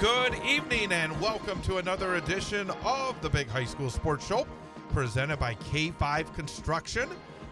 Good evening and welcome to another edition of the Big High School Sports Show presented by K5 Construction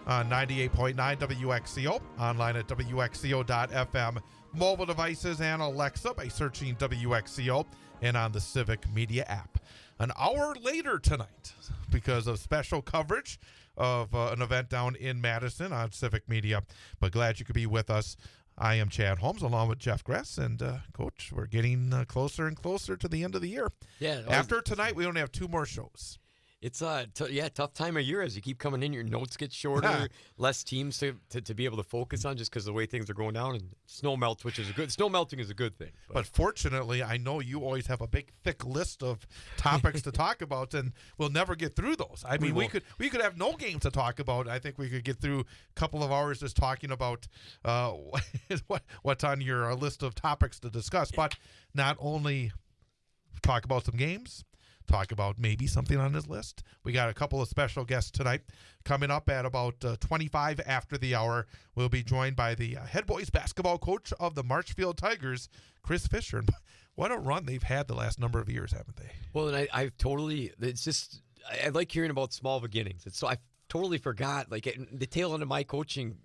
on 98.9 WXCO, online at WXCO.FM, mobile devices and Alexa by searching WXCO and on the Civic Media app. An hour later tonight, because of special coverage of an event down in Madison on Civic Media, but glad you could be with us. I am Chad Holmes along with Jeff Gress, and Coach, we're getting closer and closer to the end of the year. Yeah. After tonight, we only have two more shows. It's tough time of year as you keep coming in. Your notes get shorter, less teams to be able to focus on just because of the way things are going down. And snow melts, which is snow melting is a good thing. But fortunately, I know you always have a big, thick list of topics to talk about, and we'll never get through those. I mean, we could have no games to talk about. I think we could get through a couple of hours just talking about what's on your list of topics to discuss. But not only talk about some games, talk about maybe something on his list. We got a couple of special guests tonight. Coming up at about 25 after the hour, we'll be joined by the head boys basketball coach of the Marshfield Tigers, Chris Fischer. And what a run they've had the last number of years, haven't they? Well, and I like hearing about small beginnings. I totally forgot, like at the tail end of my coaching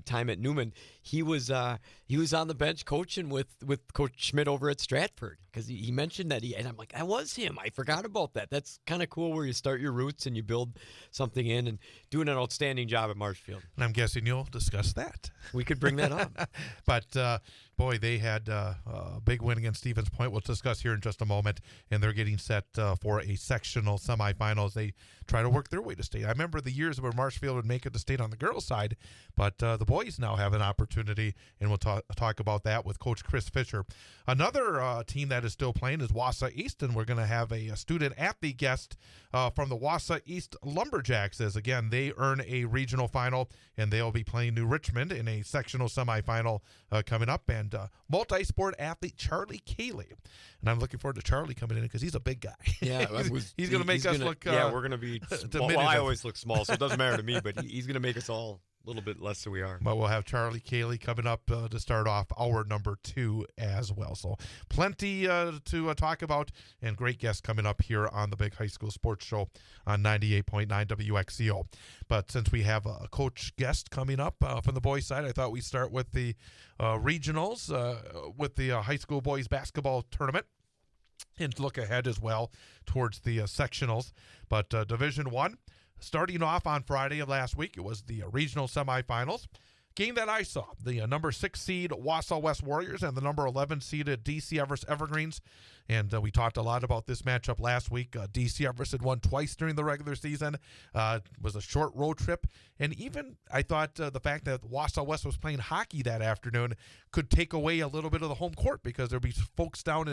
time at Newman, he was on the bench coaching with Coach Schmidt over at Stratford, because he mentioned that and I'm like, that was him. I forgot about that. That's kind of cool where you start your roots and you build something in, and doing an outstanding job at Marshfield. And I'm guessing you'll discuss that. We could bring that up. But boy, they had a big win against Stevens Point. We'll discuss here in just a moment, and they're getting set for a sectional semifinals. They try to work their way to state. I remember the years where Marshfield would make it to state on the girls' side, but the boys now have an opportunity, and we'll talk about that with Coach Chris Fischer. Another team that is still playing is Wausau East, and we're going to have a student-athlete guest from the Wausau East Lumberjacks, as again, they earn a regional final, and they'll be playing New Richmond in a sectional semifinal coming up, and multi-sport athlete Charlie Cayley. And I'm looking forward to Charlie coming in because he's a big guy. Yeah, he's going to make us look we're going to be small. Well, I always look small, so it doesn't matter to me, but he's going to make us all a little bit less than we are. But we'll have Charlie Cayley coming up to start off hour number 2 as well. So plenty to talk about, and great guests coming up here on the Big High School Sports Show on 98.9 WXCO. But since we have a coach guest coming up from the boys' side, I thought we'd start with the regionals, with the high school boys basketball tournament, and look ahead as well towards the sectionals. But Division 1, starting off on Friday of last week, it was the regional semifinals. Game that I saw, the number 6 seed Wausau West Warriors and the number 11 seeded DC Everest Evergreens. And we talked a lot about this matchup last week. DC Everest had won twice during the regular season. It was a short road trip. And even I thought the fact that Wausau West was playing hockey that afternoon could take away a little bit of the home court, because there'll be folks down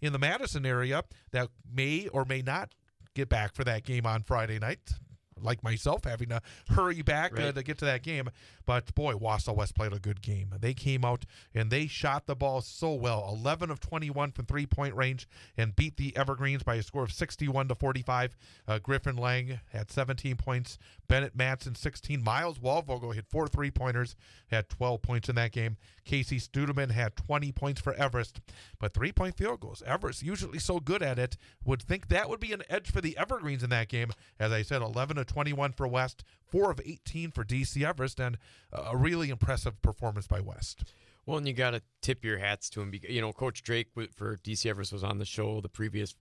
in the Madison area that may or may not get back for that game on Friday night, like myself, having to hurry back to get to that game. But, boy, Wausau West played a good game. They came out and they shot the ball so well, 11 of 21 from three-point range, and beat the Evergreens by a score of 61-45. Griffin Lang had 17 points. Bennett Matson, 16. Miles Walvogel hit 4 3-pointers, had 12 points in that game. Casey Studeman had 20 points for Everest. But 3-point field goals, Everest, usually so good at it, would think that would be an edge for the Evergreens in that game. As I said, 11 of 21 for West, 4 of 18 for DC Everest, and a really impressive performance by West. Well, and you got to tip your hats to him. Coach Drake for DC Everest was on the show the previous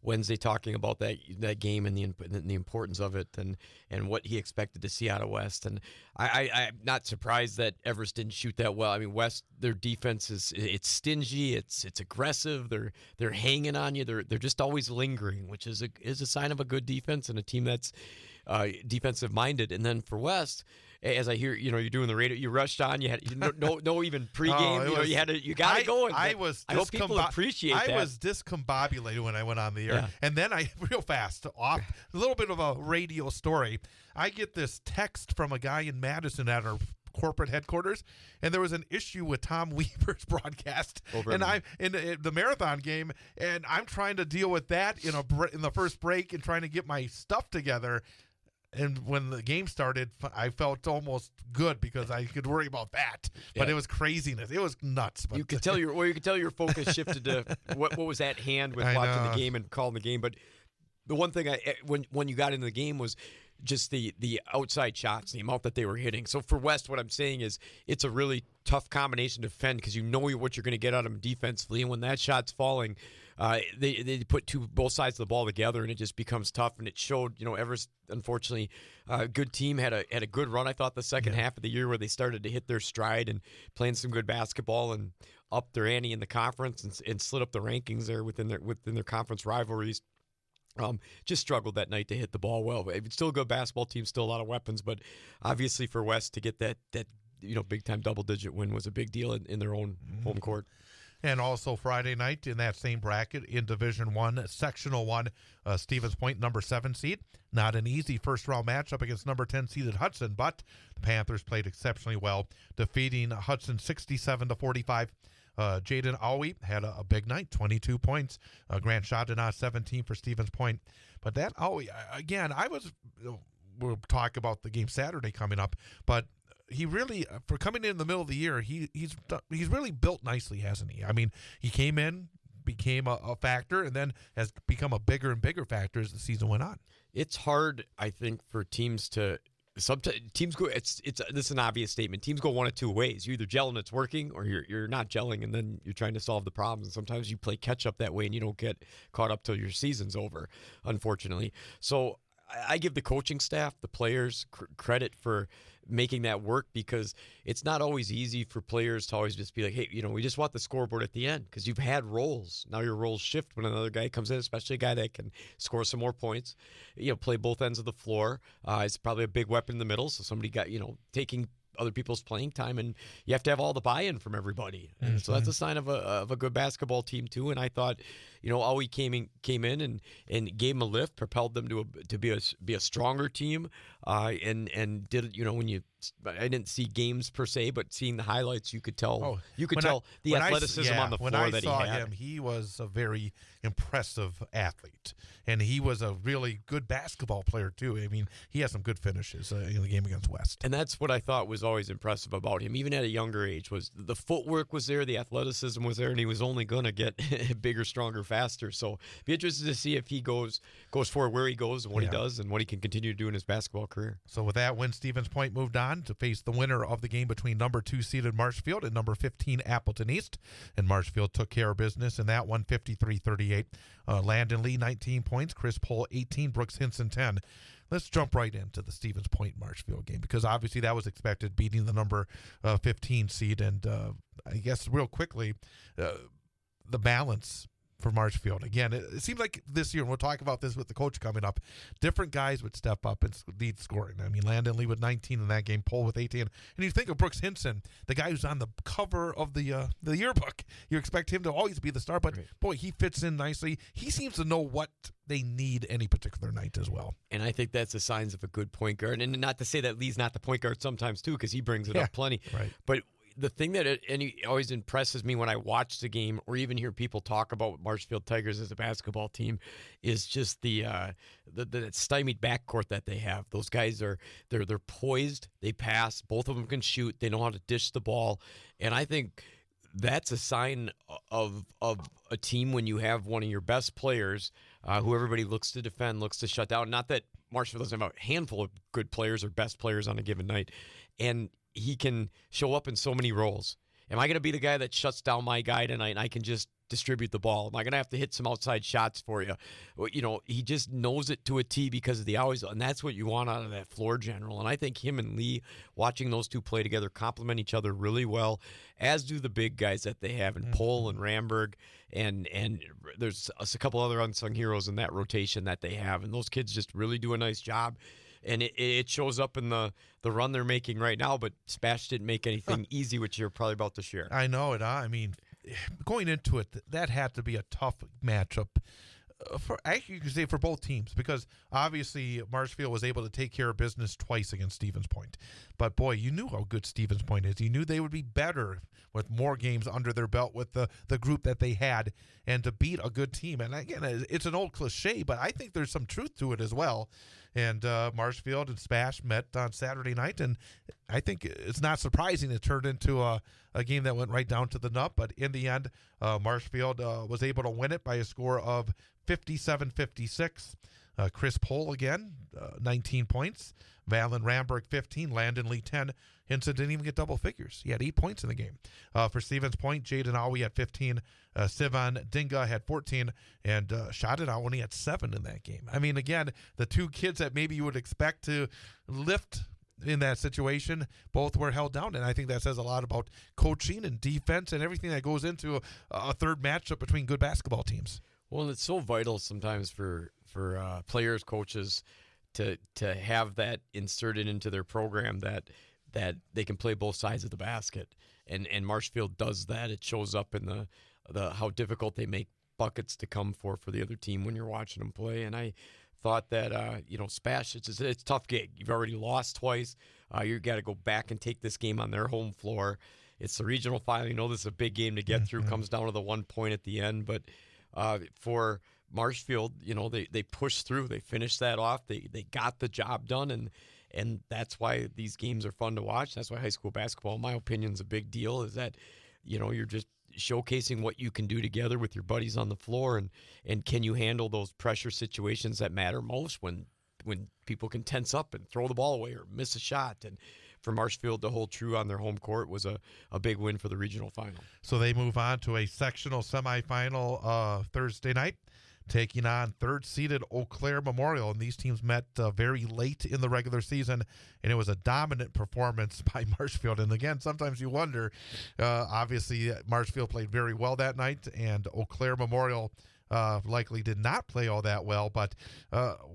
Wednesday talking about that game and the importance of it and what he expected to see out of West. And I'm not surprised that Everest didn't shoot that well. I mean, West, their defense it's stingy, it's aggressive. They're hanging on you. They're just always lingering, which is a sign of a good defense and a team that's defensive minded. And then for West, as I hear, you're doing the radio, you rushed on. You had no even pregame. You got to go. I hope people appreciate that. I was discombobulated when I went on the air, and then real fast off a little bit of a radio story. I get this text from a guy in Madison at our corporate headquarters, and there was an issue with Tom Weaver's broadcast, and I'm in the marathon game, and I'm trying to deal with that in the first break and trying to get my stuff together. And when the game started, I felt almost good because I could worry about that. But it was craziness. It was nuts. But you could tell your focus shifted to what was at hand with watching the game and calling the game. But the one thing when you got into the game was just the outside shots, the amount that they were hitting. So for West, what I'm saying is it's a really tough combination to defend because you know what you're going to get out of them defensively. And when that shot's falling, they put both sides of the ball together, and it just becomes tough. And it showed, Evers, unfortunately, a good team had a good run. I thought the second half of the year where they started to hit their stride and playing some good basketball and up their ante in the conference and slid up the rankings there within their conference rivalries. Just struggled that night to hit the ball well. It's still a good basketball team, still a lot of weapons, but obviously for West to get that big time double digit win was a big deal in their own home court. And also Friday night in that same bracket in Division I, Sectional 1, Stevens Point, number 7 seed. Not an easy first-round matchup against number 10 seeded Hudson, but the Panthers played exceptionally well, defeating Hudson 67-45. Jaden Awi had a big night, 22 points. Grant Chardonnay, 17 for Stevens Point. But that Awi, again, we'll talk about the game Saturday coming up, but he really, for coming in the middle of the year, he's really built nicely, hasn't he? I mean, he came in, became a factor, and then has become a bigger and bigger factor as the season went on. It's hard, I think, for teams to. Sometimes teams go. This is an obvious statement. Teams go one of two ways. You either gel and it's working, or you're not gelling, and then you're trying to solve the problems. And sometimes you play catch up that way, and you don't get caught up till your season's over, unfortunately. So I give the coaching staff, the players, credit for making that work because it's not always easy for players to always just be like, hey, we just want the scoreboard at the end because you've had roles. Now your roles shift when another guy comes in, especially a guy that can score some more points, play both ends of the floor. It's probably a big weapon in the middle. So somebody got, taking other people's playing time, and you have to have all the buy-in from everybody. And so that's a sign of a good basketball team too. And I thought, Awi came in and gave them a lift, propelled them to be a stronger team, and did when I didn't see games per se, but seeing the highlights, you could tell the athleticism on the floor that he had. When I saw him, he was a very impressive athlete, and he was a really good basketball player too. I mean, he had some good finishes in the game against West. And that's what I thought was always impressive about him, even at a younger age, was the footwork was there, the athleticism was there, and he was only going to get bigger, stronger, faster. So be interested to see if he goes forward, where he goes and what he does and what he can continue to do in his basketball career. So with that win, Stevens Point moved on to face the winner of the game between number 2 seeded Marshfield and number 15 Appleton East. And Marshfield took care of business in that one, 53-38. Landon Lee, 19 points. Chris Pohl, 18. Brooks Hinson, 10. Let's jump right into the Stevens Point Marshfield game because obviously that was expected, beating the number 15 seed. And I guess real quickly, the balance for Marshfield. Again, it seems like this year, and we'll talk about this with the coach coming up, different guys would step up and lead scoring. I mean, Landon Lee with 19 in that game, Pohl with 18. And you think of Brooks Hinson, the guy who's on the cover of the yearbook. You expect him to always be the star, but boy, he fits in nicely. He seems to know what they need any particular night as well. And I think that's the signs of a good point guard. And not to say that Lee's not the point guard sometimes too, because he brings it up plenty. Right. But the thing that always impresses me when I watch the game or even hear people talk about Marshfield Tigers as a basketball team is just the stymied backcourt that they have. Those guys they're poised, they pass, both of them can shoot, they know how to dish the ball, and I think that's a sign of a team when you have one of your best players who everybody looks to defend, looks to shut down. Not that Marshfield doesn't have a handful of good players or best players on a given night, and he can show up in so many roles. Am I going to be the guy that shuts down my guy tonight and I can just distribute the ball? Am I going to have to hit some outside shots for you? Well, he just knows it to a T because of the always, and that's what you want out of that floor general. And I think him and Lee, watching those two play together, complement each other really well, as do the big guys that they have in Pohl and Ramberg. And there's a couple other unsung heroes in that rotation that they have. And those kids just really do a nice job. And it shows up in the run they're making right now, but Spash didn't make anything easy, which you're probably about to share. I know it. I mean, going into it, that had to be a tough matchup. For actually, you could say for both teams, because obviously Marshfield was able to take care of business twice against Stevens Point. But boy, you knew how good Stevens Point is. You knew they would be better with more games under their belt with the group that they had, and to beat a good team. And again, it's an old cliche, but I think there's some truth to it as well. And Marshfield and Spash met on Saturday night, and I think it's not surprising it turned into a game that went right down to the nut. But in the end, Marshfield was able to win it by a score of 57-56. Chris Pohl again, 19 points. Valen Ramberg, 15. Landon Lee, 10. Hinson didn't even get double figures. He had 8 points in the game. For Stevens Point, Jaden Awi had 15. Sivan Dinga had 14. And Shadid only had 7 in that game. I mean, again, the two kids that maybe you would expect to lift in that situation, both were held down. And I think that says a lot about coaching and defense and everything that goes into a third matchup between good basketball teams. Well, and it's so vital sometimes for players, coaches, to have that inserted into their program that they can play both sides of the basket, and Marshfield does that. It shows up in the how difficult they make buckets to come for the other team when you're watching them play. And I thought that Spash, it's a tough gig. You've already lost twice. You got to go back and take this game on their home floor. It's the regional final. You know this is a big game to get through. Comes down to the 1 point at the end, but for Marshfield, they pushed through. They finished that off. They got the job done, and that's why these games are fun to watch. That's why high school basketball, in my opinion, is a big deal. Is that you're just showcasing what you can do together with your buddies on the floor, and can you handle those pressure situations that matter most when people can tense up and throw the ball away or miss a shot. And for Marshfield to hold true on their home court was a big win for the regional final. So they move on to a sectional semifinal Thursday night, taking on third-seeded Eau Claire Memorial. And these teams met very late in the regular season, and it was a dominant performance by Marshfield. And again, sometimes you wonder, obviously Marshfield played very well that night, and Eau Claire Memorial likely did not play all that well. But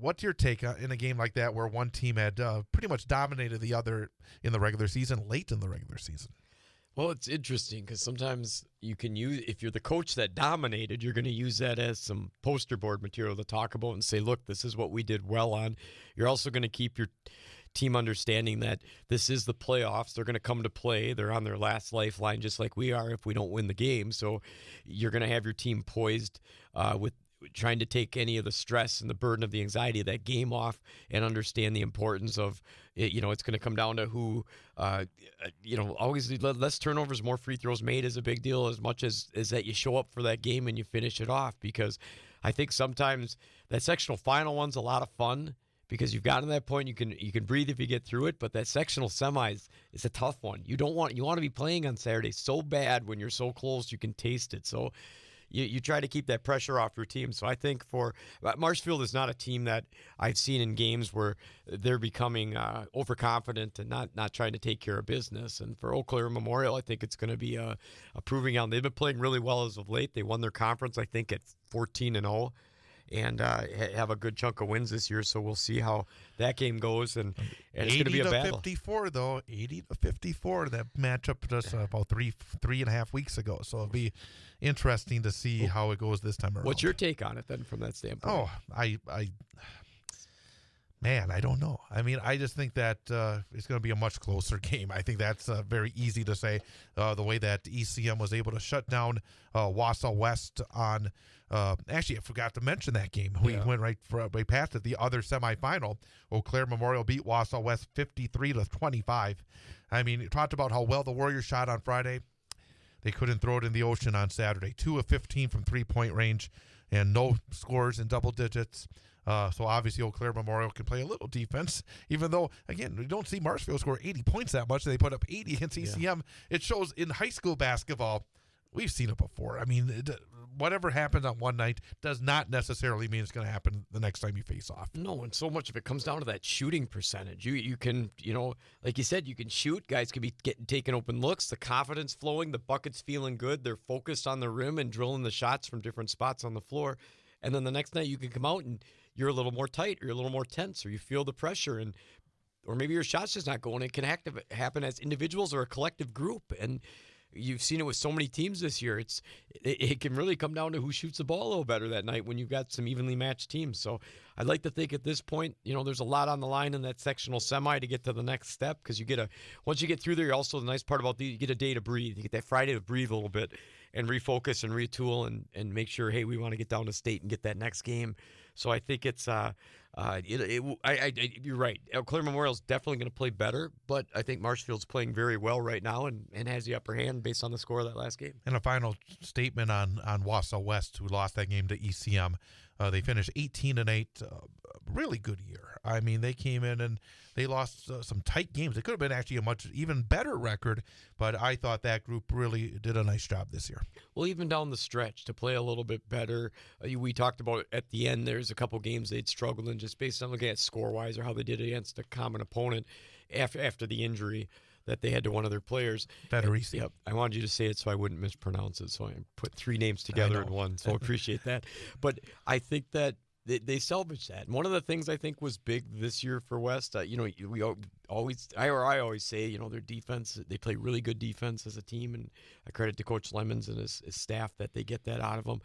what's your take in a game like that where one team had pretty much dominated the other in the regular season, late in the regular season? Well, it's interesting because sometimes you can use, if you're the coach that dominated, you're going to use that as some poster board material to talk about and say, look, this is what we did well on. You're also going to keep your team understanding that this is the playoffs. They're going to come to play. They're on their last lifeline just like we are if we don't win the game. So you're going to have your team poised with trying to take any of the stress and the burden of the anxiety of that game off and understand the importance of it. It's going to come down to who, always less turnovers, more free throws made is a big deal, as much as that you show up for that game and you finish it off. Because I think sometimes that sectional final one's a lot of fun because you've gotten to that point, you can breathe if you get through it, but that sectional semis is a tough one. You want to be playing on Saturday so bad when you're so close you can taste it. So you try to keep that pressure off your team. So I think for Marshfield is not a team that I've seen in games where they're becoming overconfident and not trying to take care of business. And for Eau Claire Memorial, I think it's going to be a proving ground. They've been playing really well as of late. They won their conference, I think, at 14-0. And have a good chunk of wins this year, so we'll see how that game goes. And it's going to be a battle. 80-54, though. 80-54, that matchup just about three and a half weeks ago. So it'll be interesting to see how it goes this time around. What's your take on it then, from that standpoint? Oh, I don't know. I mean, I just think that it's going to be a much closer game. I think that's very easy to say. The way that ECM was able to shut down Wausau West on. Actually, I forgot to mention that game. We went right past it. The other semifinal, Eau Claire Memorial beat Wausau West 53-25. I mean, you talked about how well the Warriors shot on Friday. They couldn't throw it in the ocean on Saturday. 2 of 15 from three-point range, and no scores in double digits. So obviously Eau Claire Memorial can play a little defense, even though, again, we don't see Marshfield score 80 points that much. They put up 80 against ECM. Yeah. It shows in high school basketball, we've seen it before. I mean, whatever happens on one night does not necessarily mean it's going to happen the next time you face off. No, and so much of it comes down to that shooting percentage. You can, like you said, you can shoot. Guys can be taking open looks. The confidence flowing. The bucket's feeling good. They're focused on the rim and drilling the shots from different spots on the floor. And then the next night you can come out and you're a little more tight, or you're a little more tense, or you feel the pressure, or maybe your shot's just not going. It can happen as individuals or a collective group. And you've seen it with so many teams this year. It can really come down to who shoots the ball a little better that night when you've got some evenly matched teams. So I'd like to think at this point, there's a lot on the line in that sectional semi to get to the next step, because once you get through there, also the nice part about you get a day to breathe. You get that Friday to breathe a little bit and refocus and retool and make sure, hey, we want to get down to state and get that next game. So I think it's you're right. Eau Claire Memorial's definitely going to play better, but I think Marshfield's playing very well right now and has the upper hand based on the score of that last game. And a final statement on Wausau West, who lost that game to ECM. They finished 18-8, really good year. I mean, they came in and they lost some tight games. It could have been actually a much even better record, but I thought that group really did a nice job this year. Well, even down the stretch, to play a little bit better. We talked about at the end, there's a couple games they'd struggled in just based on looking at score-wise or how they did against a common opponent after the injury that they had to one of their players. Federici. Yep. I wanted you to say it so I wouldn't mispronounce it, so I put three names together in one, so I appreciate that. But I think that they salvaged that. And one of the things I think was big this year for West, I always say, their defense, they play really good defense as a team, and I credit to Coach Lemons and his staff that they get that out of them.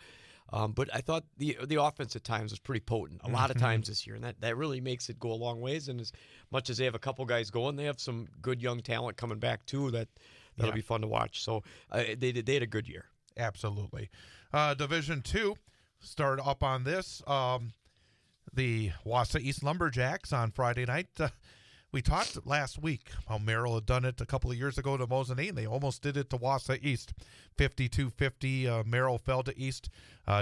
But I thought the offense at times was pretty potent a lot of times this year, and that really makes it go a long ways. And as much as they have a couple guys going, they have some good young talent coming back too that'll be fun to watch. So they had a good year. Absolutely. Division II started up on this. The Wausau East Lumberjacks on Friday night. We talked last week how Merrill had done it a couple of years ago to Mosinee, and they almost did it to Wausau East. 52-50, Merrill fell to East.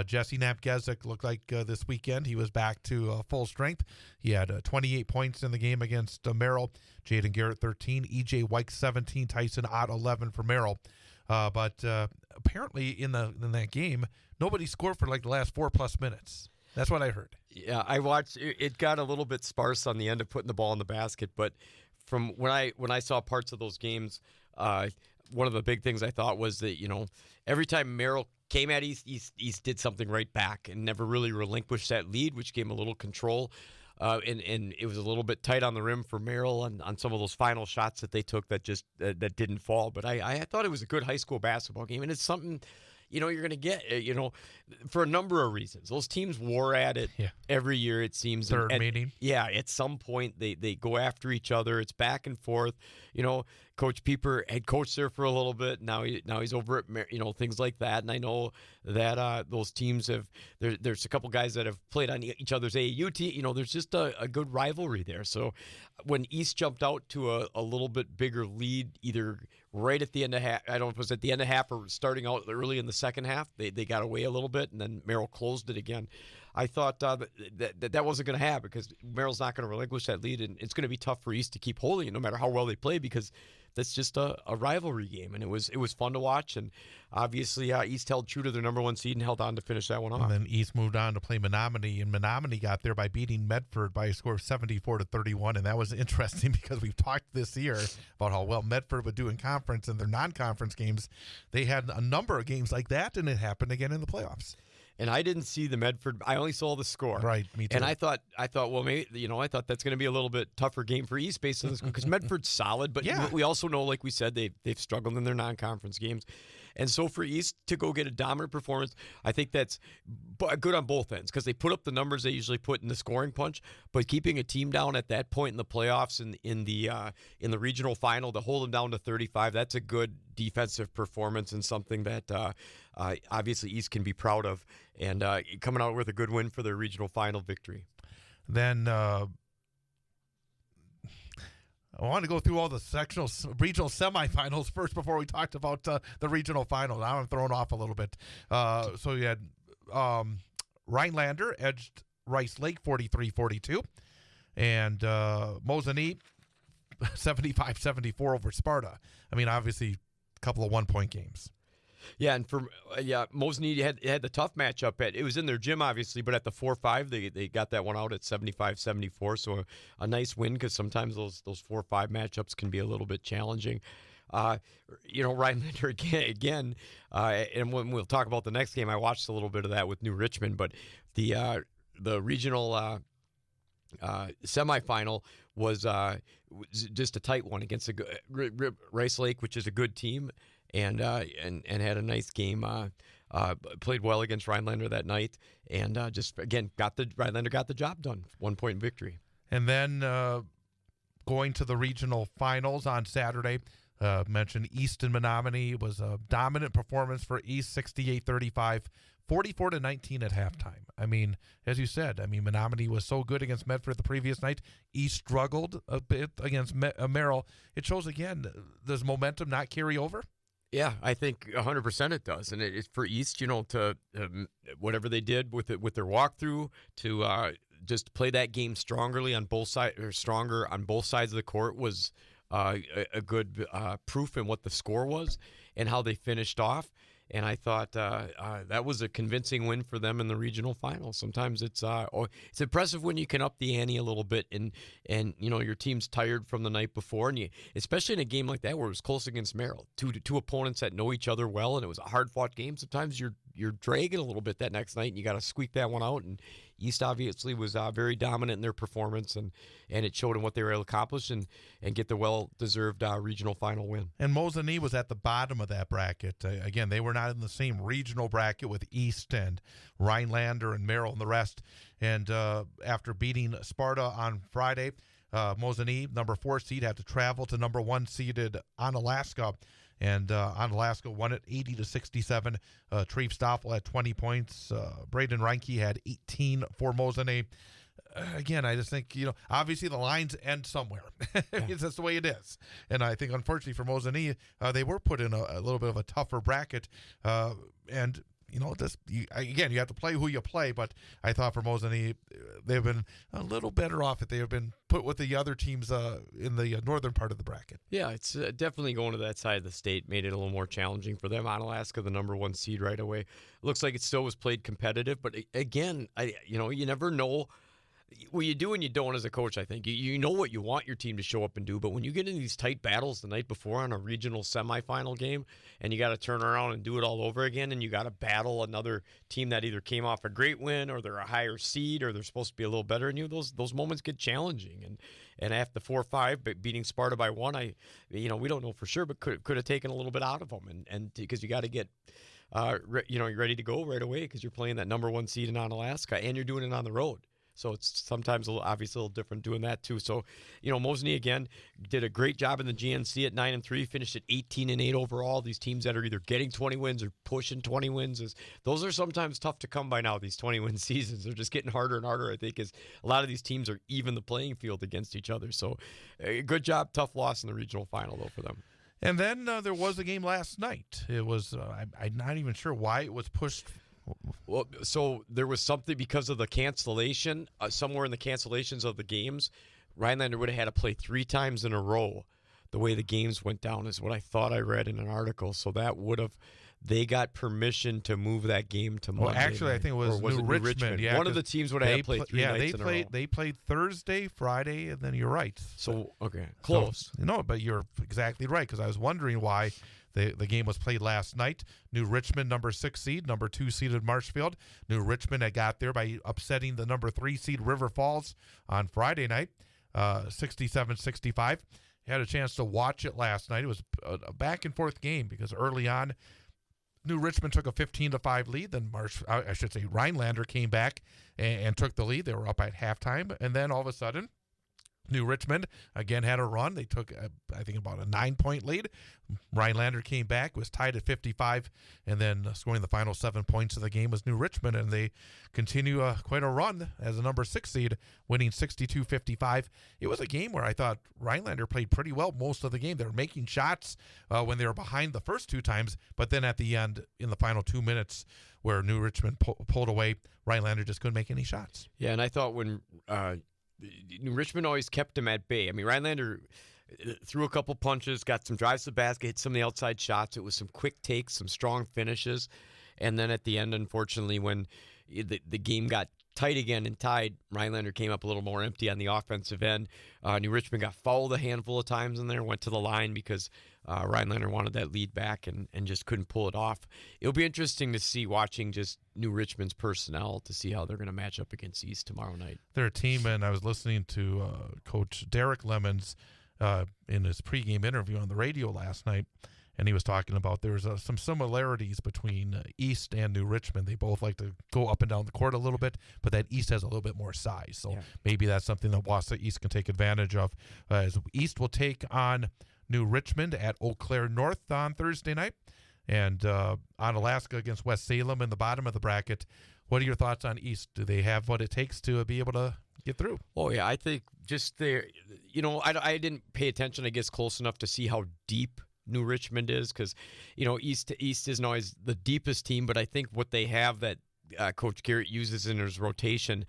Jesse Napgezik looked like this weekend he was back to full strength. He had 28 points in the game against Merrill. Jaden Garrett, 13. E.J. White, 17. Tyson Ott, 11 for Merrill. But apparently in that game, nobody scored for like the last 4+ minutes. That's what I heard. Yeah, I watched. It got a little bit sparse on the end of putting the ball in the basket, but from when I saw parts of those games, one of the big things I thought was that every time Merrill came at East did something right back and never really relinquished that lead, which gave him a little control. And it was a little bit tight on the rim for Merrill on some of those final shots that they took that just that didn't fall. But I thought it was a good high school basketball game, and it's something you're going to get, for a number of reasons. Those teams war at it every year, it seems. Third meeting. Yeah, at some point they go after each other. It's back and forth. Coach Pieper had coached there for a little bit. Now he's over at things like that. And I know that those teams have there's a couple guys that have played on each other's AAU team. There's just a good rivalry there. So when East jumped out to a little bit bigger lead, either right at the end of half, I don't know if it was at the end of half or starting out early in the second half, they got away a little bit, and then Merrill closed it again. I thought that wasn't going to happen because Merrill's not going to relinquish that lead, and it's going to be tough for East to keep holding it no matter how well they play, because that's just a rivalry game, and it was fun to watch. And obviously East held true to their number one seed and held on to finish that one off. And then East moved on to play Menominee, and Menominee got there by beating Medford by a score of 74-31. And that was interesting because we've talked this year about how well Medford would do in conference and their non-conference games. They had a number of games like that, and it happened again in the playoffs. And I didn't see the Medford. I only saw the score. Right, me too. And I thought, well, maybe I thought that's going to be a little bit tougher game for East based on this because Medford's solid, but we also know, like we said, they've struggled in their non-conference games, and so for East to go get a dominant performance, I think that's good on both ends because they put up the numbers they usually put in the scoring punch, but keeping a team down at that point in the playoffs in the regional final to hold them down to 35, that's a good defensive performance and something that obviously East can be proud of, and coming out with a good win for their regional final victory. Then I want to go through all the regional semifinals first before we talked about the regional final. Now I'm thrown off a little bit. So you had Rhinelander edged Rice Lake 43-42, and Mosinee 75-74 over Sparta. I mean, obviously, a couple of one-point games. Yeah, and for Mosinee had the tough matchup it was in their gym obviously, but at the 4-5 they got that one out at 75-74, so a nice win because sometimes those 4-5 matchups can be a little bit challenging. Rhinelander again, and when we'll talk about the next game, I watched a little bit of that with New Richmond, but the regional semifinal was just a tight one against Rice Lake, which is a good team. and had a nice game. Played well against Rhinelander that night, and just again Rhinelander got the job done. 1 point victory. And then going to the regional finals on Saturday. Mentioned East and Menominee. It was a dominant performance for East, 68-35, 44-19 at halftime. I mean, as you said, Menominee was so good against Medford the previous night. East struggled a bit against Merrill. It shows, again, does momentum not carry over? Yeah, I think 100% it does, and it's for East, to whatever they did with their walkthrough to just play that game stronger on both sides of the court was a good proof in what the score was and how they finished off. And I thought that was a convincing win for them in the regional final. Sometimes it's impressive when you can up the ante a little bit, and your team's tired from the night before, and especially in a game like that where it was close against Merrill, two opponents that know each other well, and it was a hard fought game. Sometimes you're dragging a little bit that next night, and you got to squeak that one out. And East obviously was very dominant in their performance, and it showed in what they were able to accomplish and get the well-deserved regional final win. And Mosinee was at the bottom of that bracket. Again, they were not in the same regional bracket with East and Rhinelander and Merrill and the rest. And after beating Sparta on Friday, Mosinee, number 4 seed, had to travel to number 1 seeded Onalaska. And Onalaska won it 80-67. Treve Stoffel had 20 points. Braden Reinke had 18 for Mosinee. Again, I just think, obviously the lines end somewhere. It's just the way it is. And I think, unfortunately for Mosinee, they were put in a little bit of a tougher bracket. And you have to play who you play, but I thought for Mosinee, they've been a little better off if they have been put with the other teams in the northern part of the bracket. Yeah, it's definitely going to that side of the state made it a little more challenging for them. Onalaska, the number 1 seed right away. Looks like it still was played competitive, but again, you never know. Well, you do and you don't as a coach, I think. You know what you want your team to show up and do, but when you get in these tight battles the night before on a regional semifinal game and you got to turn around and do it all over again, and you got to battle another team that either came off a great win or they're a higher seed or they're supposed to be a little better than you, those moments get challenging. And after 4-5, beating Sparta by 1, we don't know for sure, but could have taken a little bit out of them. And because you got to get you're ready to go right away because you're playing that number 1 seed in Onalaska and you're doing it on the road. So it's sometimes obviously a little different doing that too. So, Mosinee again did a great job in the GNC at 9-3, finished at 18-8 overall. These teams that are either getting 20 wins or pushing 20 wins, those are sometimes tough to come by now. These 20-win seasons, they're just getting harder and harder. I think as a lot of these teams are even the playing field against each other. So, good job, tough loss in the regional final though for them. And then there was a game last night. It was I'm not even sure why it was pushed. Well, so there was something because of the cancellation, somewhere in the cancellations of the games, Rhinelander would have had to play 3 times in a row. The way the games went down is what I thought I read in an article. So that would have, they got permission to move that game to Monday. Well, actually, I think it was New Richmond. Yeah, one of the teams would have had to play 3 nights in a row. They played Thursday, Friday, and then you're right. So, okay, close. So, but you're exactly right because I was wondering why. The game was played last night. New Richmond, number 6 seed, number 2 seeded Marshfield. New Richmond had got there by upsetting the number 3 seed River Falls on Friday night, 67-65. Had a chance to watch it last night. It was a back-and-forth game because early on, New Richmond took a 15-5 lead. Then Rhinelander came back and took the lead. They were up at halftime. And then all of a sudden, New Richmond again had a run. They took, I think, about a 9-point lead. Rhinelander came back, was tied at 55, and then scoring the final 7 points of the game was New Richmond, and they continue quite a run as a number 6 seed, winning 62-55. It was a game where I thought Rhinelander played pretty well most of the game. They were making shots when they were behind the first 2 times, but then at the end, in the final 2 minutes, where New Richmond pulled away, Rhinelander just couldn't make any shots. Yeah, and I thought when New Richmond always kept them at bay. I mean, Rhinelander threw a couple punches, got some drives to the basket, hit some of the outside shots. It was some quick takes, some strong finishes. And then at the end, unfortunately, when the game got tight again and tied, Rhinelander came up a little more empty on the offensive end. New Richmond got fouled a handful of times in there, went to the line because Rhinelander wanted that lead back and just couldn't pull it off. It'll be interesting to see, watching just New Richmond's personnel, to see how they're going to match up against East tomorrow night. They're a team, and I was listening to Coach Derek Lemons in his pregame interview on the radio last night, and he was talking about there's some similarities between East and New Richmond. They both like to go up and down the court a little bit, but that East has a little bit more size. So maybe that's something that Wausau East can take advantage of. As East will take on New Richmond at Eau Claire North on Thursday night, and on Alaska against West Salem in the bottom of the bracket. What are your thoughts on East? Do they have what it takes to be able to get through? Oh, yeah. I think just there, I didn't pay attention, I guess, close enough to see how deep New Richmond is because, East isn't always the deepest team, but I think what they have that Coach Garrett uses in his rotation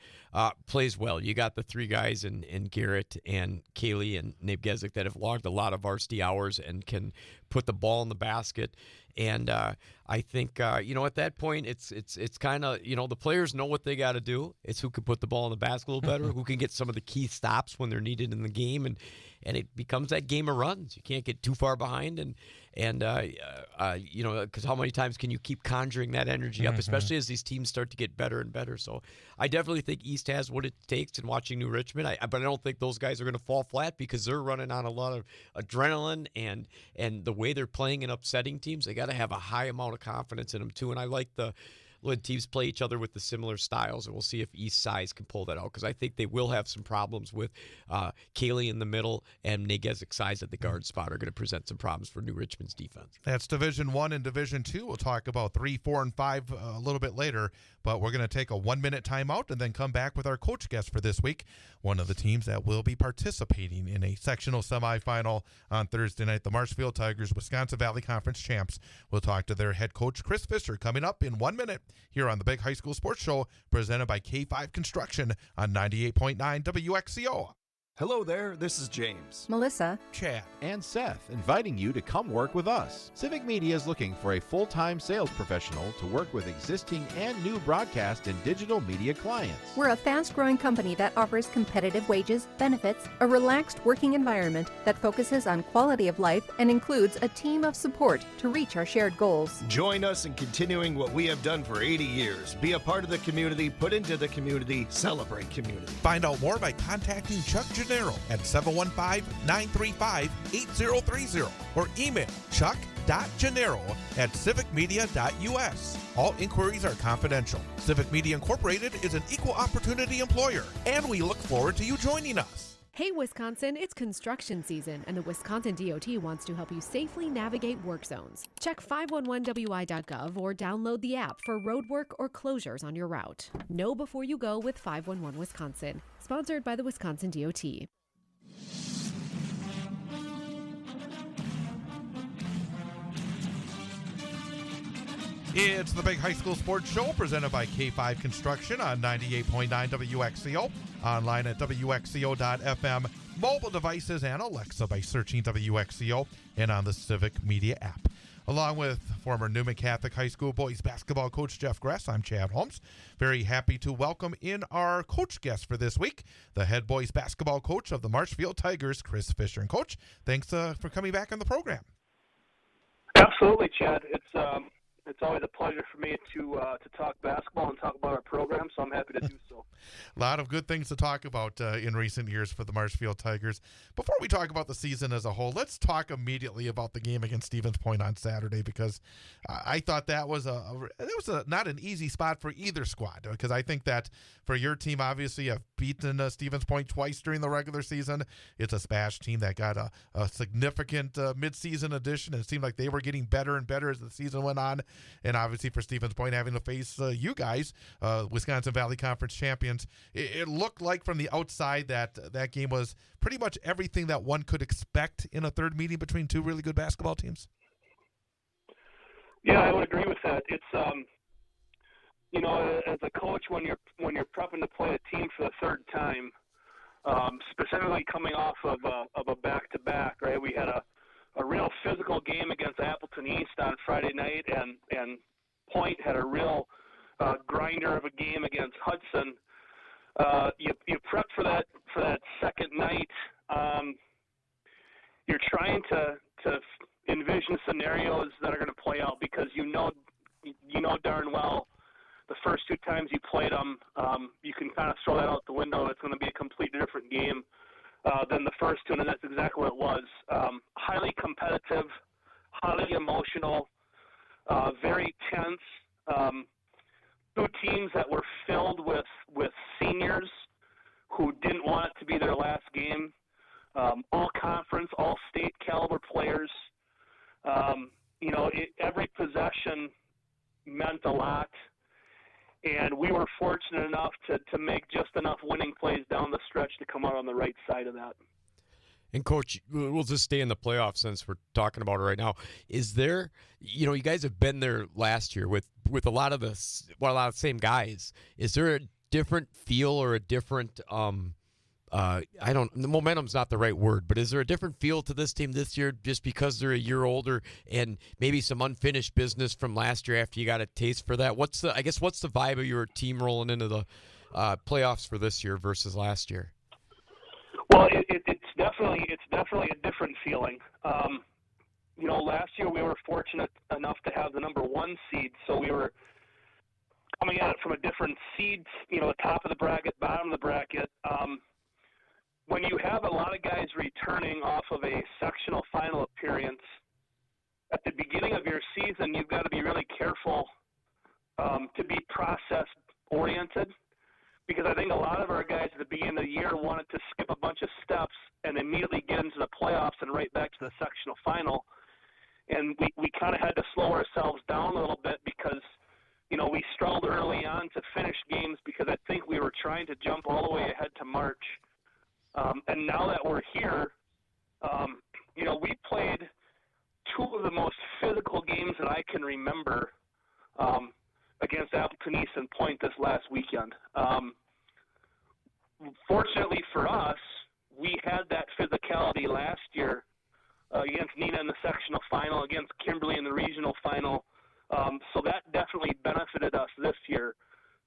plays well. You got the three guys in Garrett and Kaylee and Nabe Gezik that have logged a lot of varsity hours and can put the ball in the basket. And I think, at that point, it's kind of, the players know what they got to do. It's who can put the ball in the basket a little better, who can get some of the key stops when they're needed in the game. And it becomes that game of runs. You can't get too far behind. And because how many times can you keep conjuring that energy up, especially as these teams start to get better and better. So I definitely think East has what it takes in watching New Richmond. But I don't think those guys are going to fall flat because they're running on a lot of adrenaline and the way they're playing and upsetting teams. They got to have a high amount of confidence in them too. And I like when teams play each other with the similar styles, and we'll see if East size can pull that out because I think they will have some problems with Kaylee in the middle and Negezik size at the guard spot are going to present some problems for New Richmond's defense. That's Division 1 and Division 2. We'll talk about 3, 4, and 5 a little bit later, but we're going to take a 1-minute timeout and then come back with our coach guest for this week, one of the teams that will be participating in a sectional semifinal on Thursday night, the Marshfield Tigers, Wisconsin Valley Conference champs. We'll talk to their head coach, Chris Fischer, coming up in 1 minute here on the Big High School Sports Show, presented by K5 Construction on 98.9 WXCO. Hello there, this is James, Melissa, Chad, and Seth, inviting you to come work with us. Civic Media is looking for a full-time sales professional to work with existing and new broadcast and digital media clients. We're a fast-growing company that offers competitive wages, benefits, a relaxed working environment that focuses on quality of life and includes a team of support to reach our shared goals. Join us in continuing what we have done for 80 years. Be a part of the community, put into the community, celebrate community. Find out more by contacting Chuck Gennaro at 715-935-8030 or email chuck.gennaro@civicmedia.us. All inquiries are confidential. Civic Media Incorporated is an equal opportunity employer, and we look forward to you joining us. Hey Wisconsin, it's construction season, and the Wisconsin DOT wants to help you safely navigate work zones. Check 511wi.gov or download the app for road work or closures on your route. Know before you go with 511 Wisconsin, sponsored by the Wisconsin DOT. It's the Big High School Sports Show presented by K5 Construction on 98.9 WXCO, online at WXCO.FM, mobile devices, and Alexa by searching WXCO, and on the Civic Media app. Along with former Newman Catholic High School boys basketball coach Jeff Gress, I'm Chad Holmes. Very happy to welcome in our coach guest for this week, the head boys basketball coach of the Marshfield Tigers, Chris Fischer. And Coach, thanks for coming back on the program. Absolutely, Chad. It's always a pleasure for me to talk basketball and talk about our program, so I'm happy to do so. A lot of good things to talk about in recent years for the Marshfield Tigers. Before we talk about the season as a whole, let's talk immediately about the game against Stevens Point on Saturday, because I thought that was not an easy spot for either squad, because I think that for your team, obviously, you've beaten Stevens Point twice during the regular season. It's a SPASH team that got a significant midseason addition, and it seemed like they were getting better and better as the season went on. And obviously for Stevens Point having to face you guys, Wisconsin Valley Conference champions, it looked like from the outside that game was pretty much everything that one could expect in a third meeting between two really good basketball teams. Yeah, I would agree with that. It's as a coach, when you're prepping to play a team for the third time, specifically coming off of a back-to-back, right? We had a real physical game against Appleton East on Friday night, and Point had a real grinder of a game against Hudson. You prep for that second night. You're trying to envision scenarios that are going to play out, because you know darn well the first two times you played them, you can kind of throw that out the window. It's going to be a completely different game than the first two, and that's exactly what it was. Highly competitive, highly emotional, very tense. Two teams that were filled with seniors who didn't want it to be their last game. All conference, all state caliber players. Every possession meant a lot. And we were fortunate enough to make just enough winning plays down the stretch to come out on the right side of that. And Coach, we'll just stay in the playoffs since we're talking about it right now. Is there, you guys have been there last year with a lot of the same guys. Is there a different feel or a different, the momentum's not the right word, but is there a different feel to this team this year just because they're a year older and maybe some unfinished business from last year after you got a taste for that? What's the vibe of your team rolling into the playoffs for this year versus last year? Well, it's definitely a different feeling. Last year we were fortunate enough to have the number 1 seed, so we were coming at it from a different seed, top of the bracket, bottom of the bracket. When you have a lot of guys returning off of a sectional final appearance, at the beginning of your season, you've got to be really careful to be process-oriented, because I think a lot of our guys at the beginning of the year wanted to skip a bunch of steps and immediately get into the playoffs and right back to the sectional final. And we kind of had to slow ourselves down a little bit because, we struggled early on to finish games because I think we were trying to jump all the way ahead to March. And now that we're here, we played 2 of the most physical games that I can remember against Appleton East and Point this last weekend. Fortunately for us, we had that physicality last year against Neenah in the sectional final, against Kimberly in the regional final. So that definitely benefited us this year.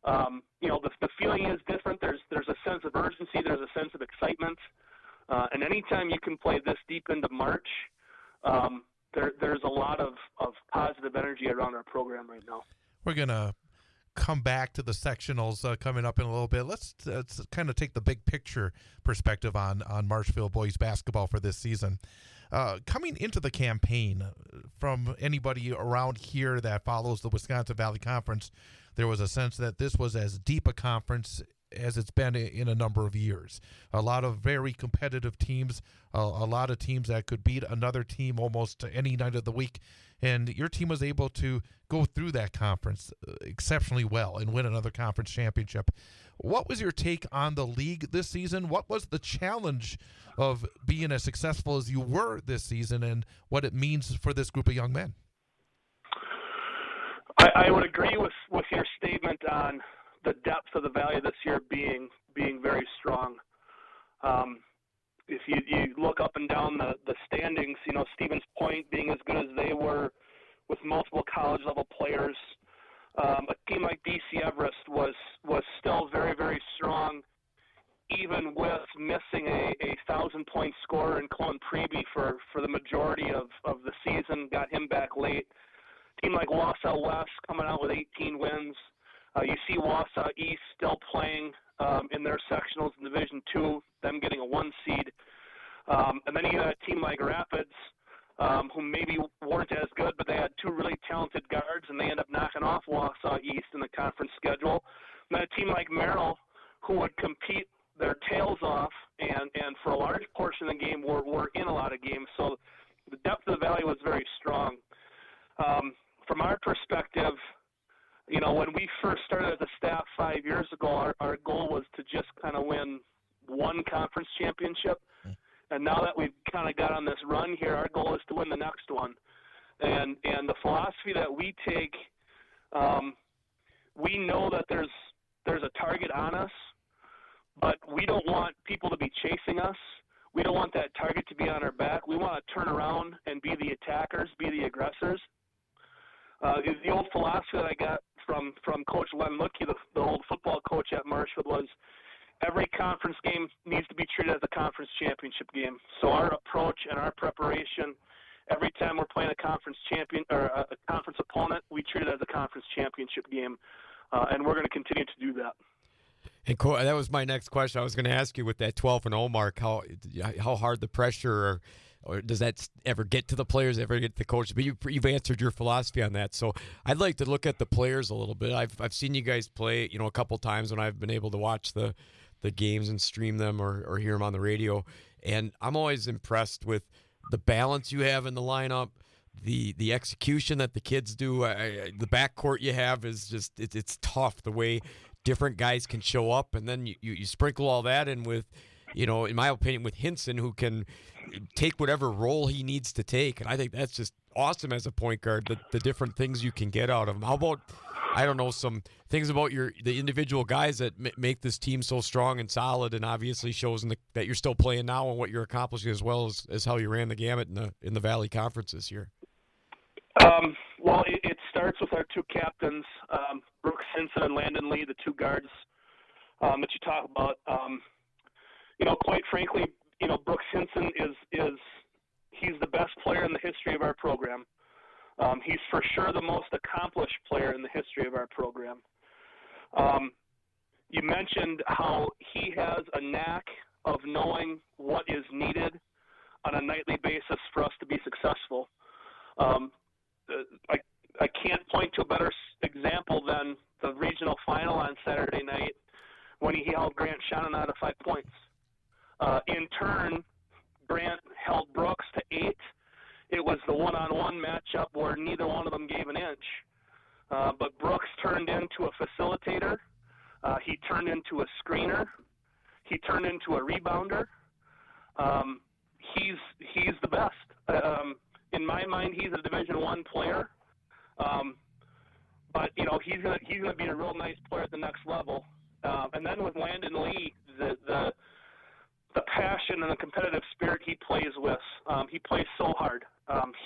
The feeling is different. There's a sense of urgency. There's a sense of excitement. And anytime you can play this deep into March, there's a lot of positive energy around our program right now. We're going to come back to the sectionals coming up in a little bit. Let's kind of take the big picture perspective on Marshfield boys basketball for this season. Coming into the campaign, from anybody around here that follows the Wisconsin Valley Conference, there was a sense that this was as deep a conference as it's been in a number of years. A lot of very competitive teams, a lot of teams that could beat another team almost any night of the week. And your team was able to go through that conference exceptionally well and win another conference championship. What was your take on the league this season? What was the challenge of being as successful as you were this season and what it means for this group of young men? I would agree with your statement on the depth of the Valley this year being very strong. If you look up and down the standings, Stevens Point being as good as they were with multiple college-level players, a team like DC Everest was still very, very strong, even with missing a 1,000-point scorer in Clone Preby for the majority of the season, got him back late. A team like Wausau West coming out with 18 wins. You see Wausau East still playing in their sectionals in Division II, them getting a 1 seed. And then you got a team like Rapids, who maybe weren't as good, but they had 2 really talented guards, and they end up knocking off Wausau East in the conference schedule. And then a team like Merrill, who would compete their tails off, and for a large portion of the game were in a lot of games. So the depth of the Valley was very strong. From our perspective, when we first started as a staff 5 years ago, our goal was to just kind of win 1 conference championship. And now that we've kind of got on this run here, our goal is to win the next one. And the philosophy that we take, we know that there's a target on us, but we don't want people to be chasing us. We don't want that target to be on our back. We want to turn around and be the attackers, be the aggressors. The old philosophy that I got from Coach Len Luckey, the old football coach at Marshfield, was every conference game needs to be treated as a conference championship game. So our approach and our preparation, every time we're playing a conference champion or a conference opponent, we treat it as a conference championship game, and we're going to continue to do that. And that was my next question. I was going to ask you with that 12-0 mark, how hard the pressure or does that ever get to the players, ever get to the coaches? But you've answered your philosophy on that. So I'd like to look at the players a little bit. I've seen you guys play, a couple times when I've been able to watch the games and stream them or hear them on the radio. And I'm always impressed with the balance you have in the lineup, the execution that the kids do. The backcourt you have is just it's tough the way different guys can show up, and then you sprinkle all that in with, in my opinion, with Hinson, who can take whatever role he needs to take. And I think that's just awesome as a point guard, the different things you can get out of him. How about, I don't know, some things about the individual guys that make this team so strong and solid, and obviously shows that you're still playing now and what you're accomplishing, as well as how you ran the gamut in the Valley Conference this year? Well, it starts with our two captains, Brooks Hinson and Landon Lee, the two guards that you talk about. Quite frankly, Brooks Hinson he's the best player in the history of our program. He's for sure the most accomplished player in the history of our program. You mentioned how he has a knack of knowing what is needed on a nightly basis for us to be successful. I can't point to a better example than the regional final on Saturday night when he held Grant Shannon out of 5 points. In turn, Grant held Brooks to 8. It was the one-on-one matchup where neither one of them gave an inch. But Brooks turned into a facilitator. He turned into a screener. He turned into a rebounder. He's the best. In my mind, he's a Division I player. But he's gonna be a real nice player at the next level. And then with Landon Lee, the passion and the competitive spirit he plays with, he plays so hard.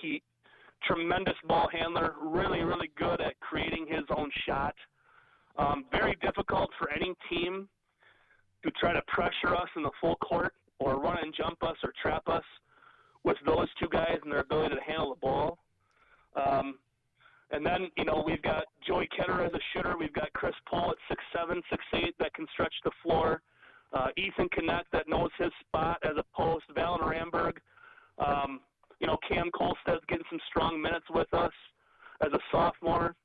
He tremendous ball handler, really, really good at creating his own shot. Very difficult for any team to try to pressure us in the full court or run and jump us or trap us with those two guys and their ability to handle the ball. And then, we've got Joey Ketter as a shooter. We've got Chris Pohl at 6'7", 6'8", that can stretch the floor. Ethan Connect that knows his spot as a post. Valen Ramberg. Cam Kolstad's getting some strong minutes with us as a sophomore.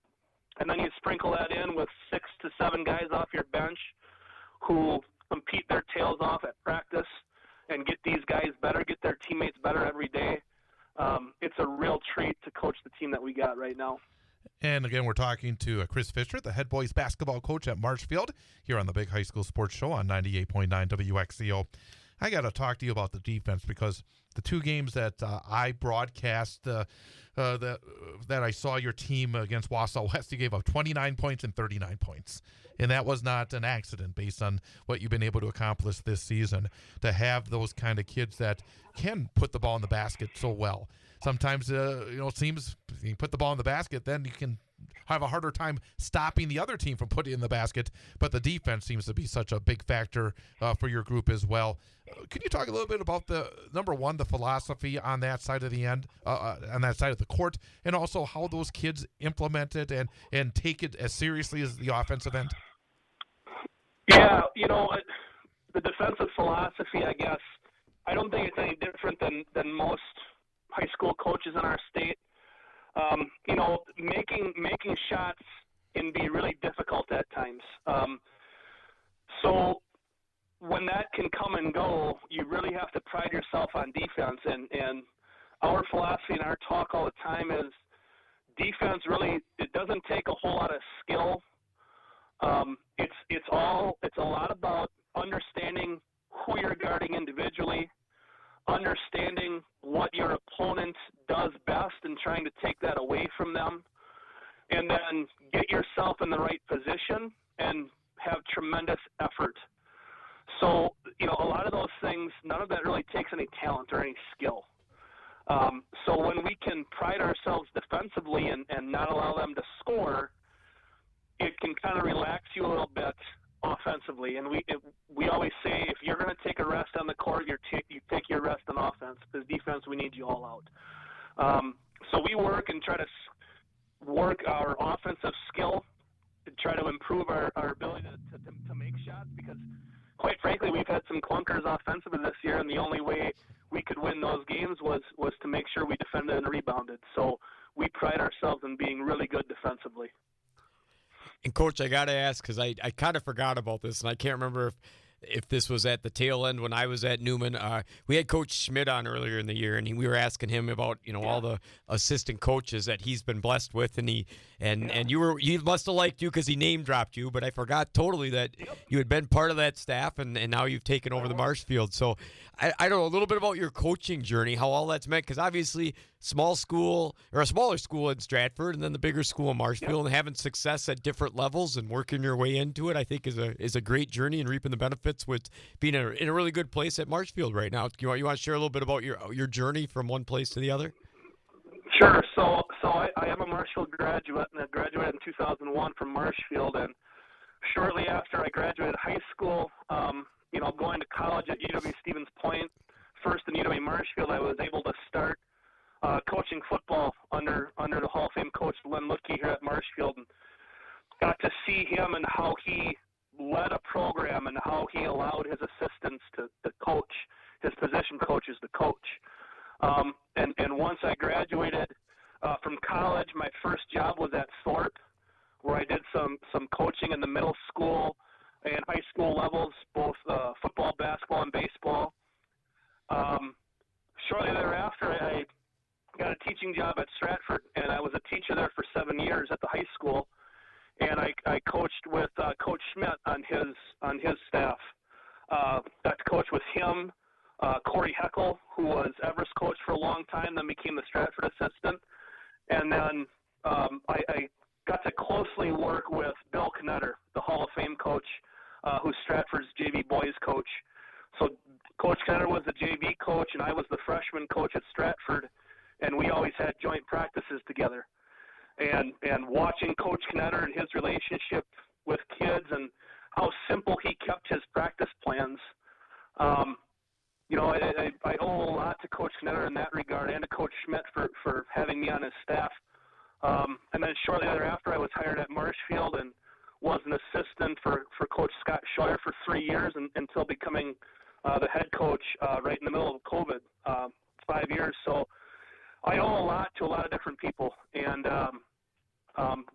And then you sprinkle that in with 6 to 7 guys off your bench who compete their tails off at practice and get these guys better, get their teammates better every day. It's a real treat to coach the team that we got right now. And again, we're talking to Chris Fischer, the head boys basketball coach at Marshfield, here on the Big High School Sports Show on 98.9 WXCO. I got to talk to you about the defense, because the two games that I broadcast that I saw your team against Wausau West, you gave up 29 points and 39 points. And that was not an accident based on what you've been able to accomplish this season, to have those kind of kids that can put the ball in the basket so well. Sometimes, it seems you put the ball in the basket, then you can have a harder time stopping the other team from putting it in the basket. But the defense seems to be such a big factor for your group as well. Can you talk a little bit about the philosophy on that side of the end, on that side of the court, and also how those kids implement it and take it as seriously as the offensive end? Yeah, the defensive philosophy, I guess, I don't think it's any different than most high school coaches in our state. Making shots can be really difficult at times. So when that can come and go, you really have to pride yourself on defense. And our philosophy and our talk all the time is defense really, it doesn't take a whole lot of skill. It's a lot about understanding who you're guarding individually, understanding what your opponent does best and trying to take that away from them, and then get yourself in the right position and have tremendous effort. So, a lot of those things, none of that really takes any talent or any skill. So when we can pride ourselves defensively and not allow them to score, it can kind of relax you a little bit offensively. And we always say, if you're going to take a rest on the court, you take your rest on offense, because defense, we need you all out. So we work and try to work our offensive skill to try to improve our ability to make shots, because quite frankly, we've had some clunkers offensively this year, and the only way we we could win those games was to make sure we defended and rebounded. So we pride ourselves in being really good defensively. And, Coach, I got to ask, because I kind of forgot about this, and I can't remember if this was at the tail end when I was at Newman. We had Coach Schmidt on earlier in the year, and we were asking him about all the assistant coaches that he's been blessed with, and he must have liked you because he name dropped you, but I forgot totally that you had been part of that staff, and now you've taken over the Marshfield. So I don't know a little bit about your coaching journey, how all that's meant, because obviously small school or a smaller school in Stratford, and then the bigger school in Marshfield, and having success at different levels and working your way into it, I think is a great journey, and reaping the benefits with being in a really good place at Marshfield right now. You want to share a little bit about your journey from one place to the other? Sure. So I am a Marshfield graduate, and I graduated in 2001 from Marshfield, and shortly after I graduated high school, going to college at UW-Stevens Point, first in UW-Marshfield, I was able to start coaching football under the Hall of Fame coach Len Lutke here at Marshfield, and got to see him and how he led a program and how he allowed his assistants to coach, his position coaches to coach. And once I graduated from college, my first job was at Thorpe, where I did some coaching in the middle school and high school levels, both football, basketball, and baseball. Shortly thereafter, I got a teaching job at Stratford, and I was a teacher there for 7 years at the high school. And I coached with Coach Schmidt on his staff. Got to coach with him, Corey Heckel, who was Everest coach for a long time, then became the Stratford assistant. And then I got to closely work with Bill Knetter, the Hall of Fame coach, who's Stratford's JV boys coach. So Coach Knetter was the JV coach, and I was the freshman coach at Stratford, and we always had joint practices together. And watching Coach Knetter and his relationship with kids and how simple he kept his practice plans, I owe a lot to Coach Knetter in that regard, and to Coach Schmidt for having me on his staff. And then shortly thereafter, I was hired at Marshfield and was an assistant for Coach Scott Scheuer for 3 years until becoming the head coach right in the middle of COVID, 5 years. So I owe a lot to a lot of different people, and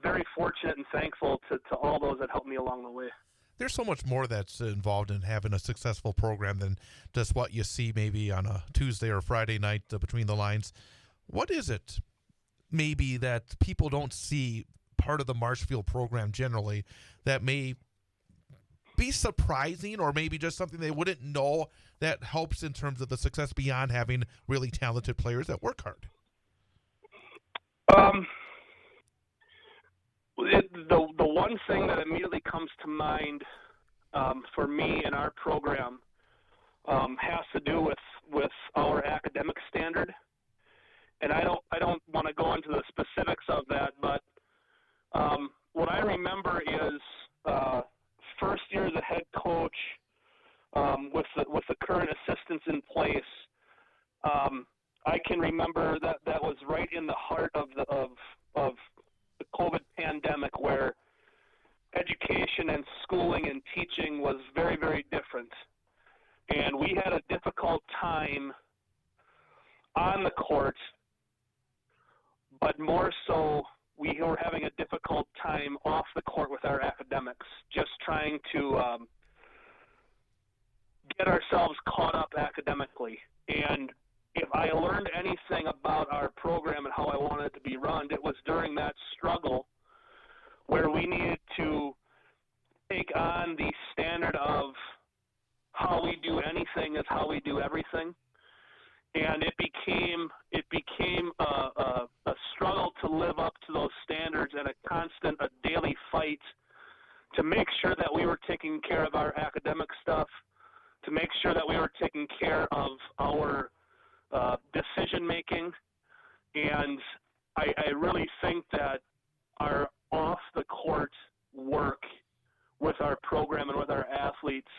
very fortunate and thankful to all those that helped me along the way. There's so much more that's involved in having a successful program than just what you see maybe on a Tuesday or Friday night between the lines. What is it maybe that people don't see part of the Marshfield program generally that may be surprising, or maybe just something they wouldn't know that helps in terms of the success beyond having really talented players that work hard? The one thing that immediately comes to mind for me in our program has to do with our academic standard, and I don't want to go into the specifics of that, but what I remember is first year as a head coach with the current assistants in place. I can remember that was right in the heart of the COVID pandemic, where education and schooling and teaching was very, very different. And we had a difficult time on the court, but more so we were having a difficult time off the court with our academics, just trying to get ourselves caught up academically. And if I learned anything about our program and how I wanted it to be run, it was during that struggle where we needed to take on the standard of how we do anything is how we do everything. And it became a struggle to live up to those standards, and a daily fight to make sure that we were taking care of our academic stuff, to make sure that we were taking care of our decision making. And I really think that our off the court work with our program and with our athletes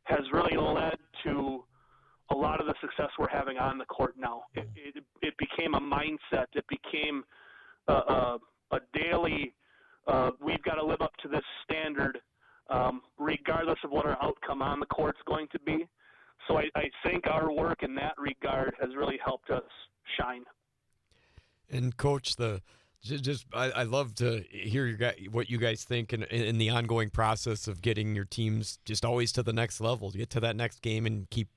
has really led to a lot of the success we're having on the court now. It became a mindset. It became a daily, we've got to live up to this standard regardless of what our outcome on the court's going to be. So I think our work in that regard has really helped us shine. And Coach, I love to hear what you guys think in the ongoing process of getting your teams just always to the next level, to get to that next game and keep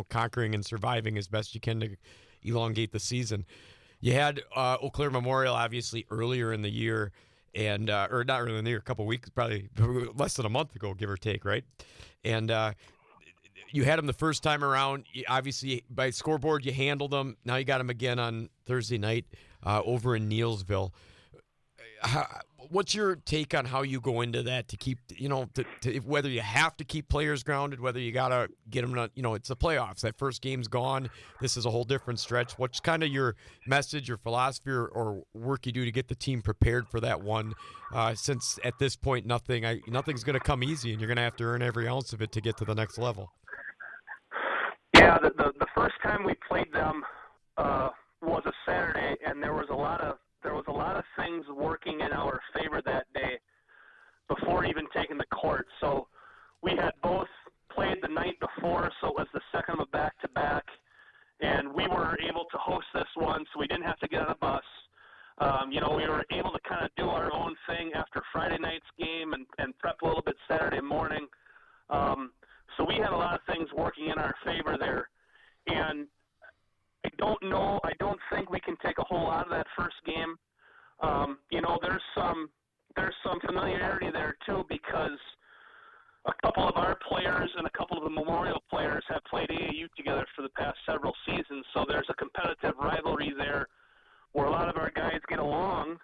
conquering and surviving as best you can to elongate the season. You had Eau Claire Memorial obviously earlier in the year, and or not earlier in the year, a couple of weeks, probably less than a month ago, give or take, right? And you had them the first time around. Obviously, by scoreboard, you handled them. Now you got them again on Thursday night over in Neilsville. What's your take on how you go into that to keep, whether you have to keep players grounded, whether you got to get them, it's the playoffs. That first game's gone. This is a whole different stretch. What's kind of your message, your philosophy, or work you do to get the team prepared for that one? Since at this point, nothing's going to come easy, and you're going to have to earn every ounce of it to get to the next level. Yeah, the first time we played them was a Saturday, and there was a lot of things working in our favor that day before even taking the court. So we had both played the night before, so it was the second of a back-to-back, and we were able to host this one, so we didn't have to get on a bus. We were able to kind of do our own thing after Friday night's game and prep a little bit Saturday morning. So we had a lot of things working in our favor there. And I don't think we can take a whole lot of that first game. There's some familiarity there too, because a couple of our players and a couple of the Memorial players have played AAU together for the past several seasons. So there's a competitive rivalry there where a lot of our guys get along,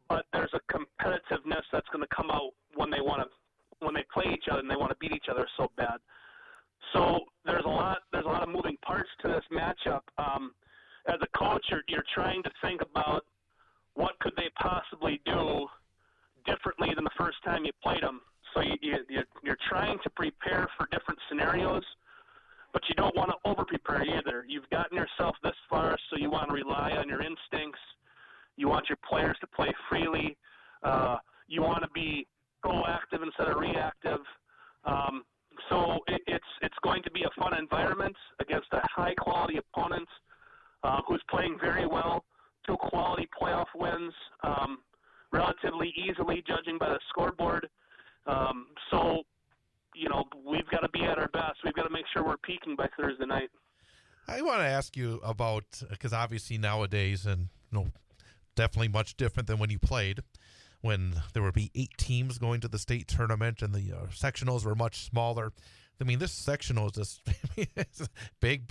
but there's a competitiveness that's going to come out when they play each other and they want to beat each other so bad. So there's a lot of moving parts to this matchup. As a coach, you're trying to think about what could they possibly do differently than the first time you played them. So you're trying to prepare for different scenarios, but you don't want to over-prepare either. You've gotten yourself this far, so you want to rely on your instincts. You want your players to play freely. You want to be proactive instead of reactive. So it's going to be a fun environment against a high-quality opponent who's playing very well, 2 quality playoff wins, relatively easily judging by the scoreboard. So, we've got to be at our best. We've got to make sure we're peaking by Thursday night. I want to ask you about, because obviously nowadays, and definitely much different than when you played, when there would be 8 teams going to the state tournament and the sectionals were much smaller. I mean, this sectional is just big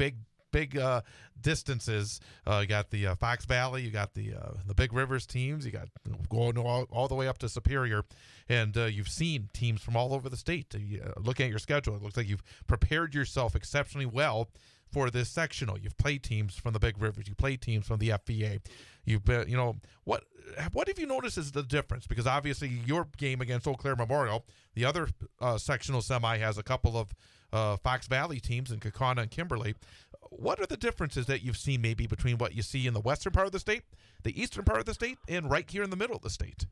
distances. You got the Fox Valley, you got the Big Rivers teams, you got going all the way up to Superior, and you've seen teams from all over the state. Looking at your schedule, it looks like you've prepared yourself exceptionally well for this sectional. You've played teams from the Big Rivers, you played teams from the FVA. You've been, what have you noticed is the difference? Because obviously your game against Eau Claire Memorial, the other sectional semi has a couple of Fox Valley teams in Kaukauna and Kimberly. What are the differences that you've seen maybe between what you see in the western part of the state, the eastern part of the state, and right here in the middle of the state?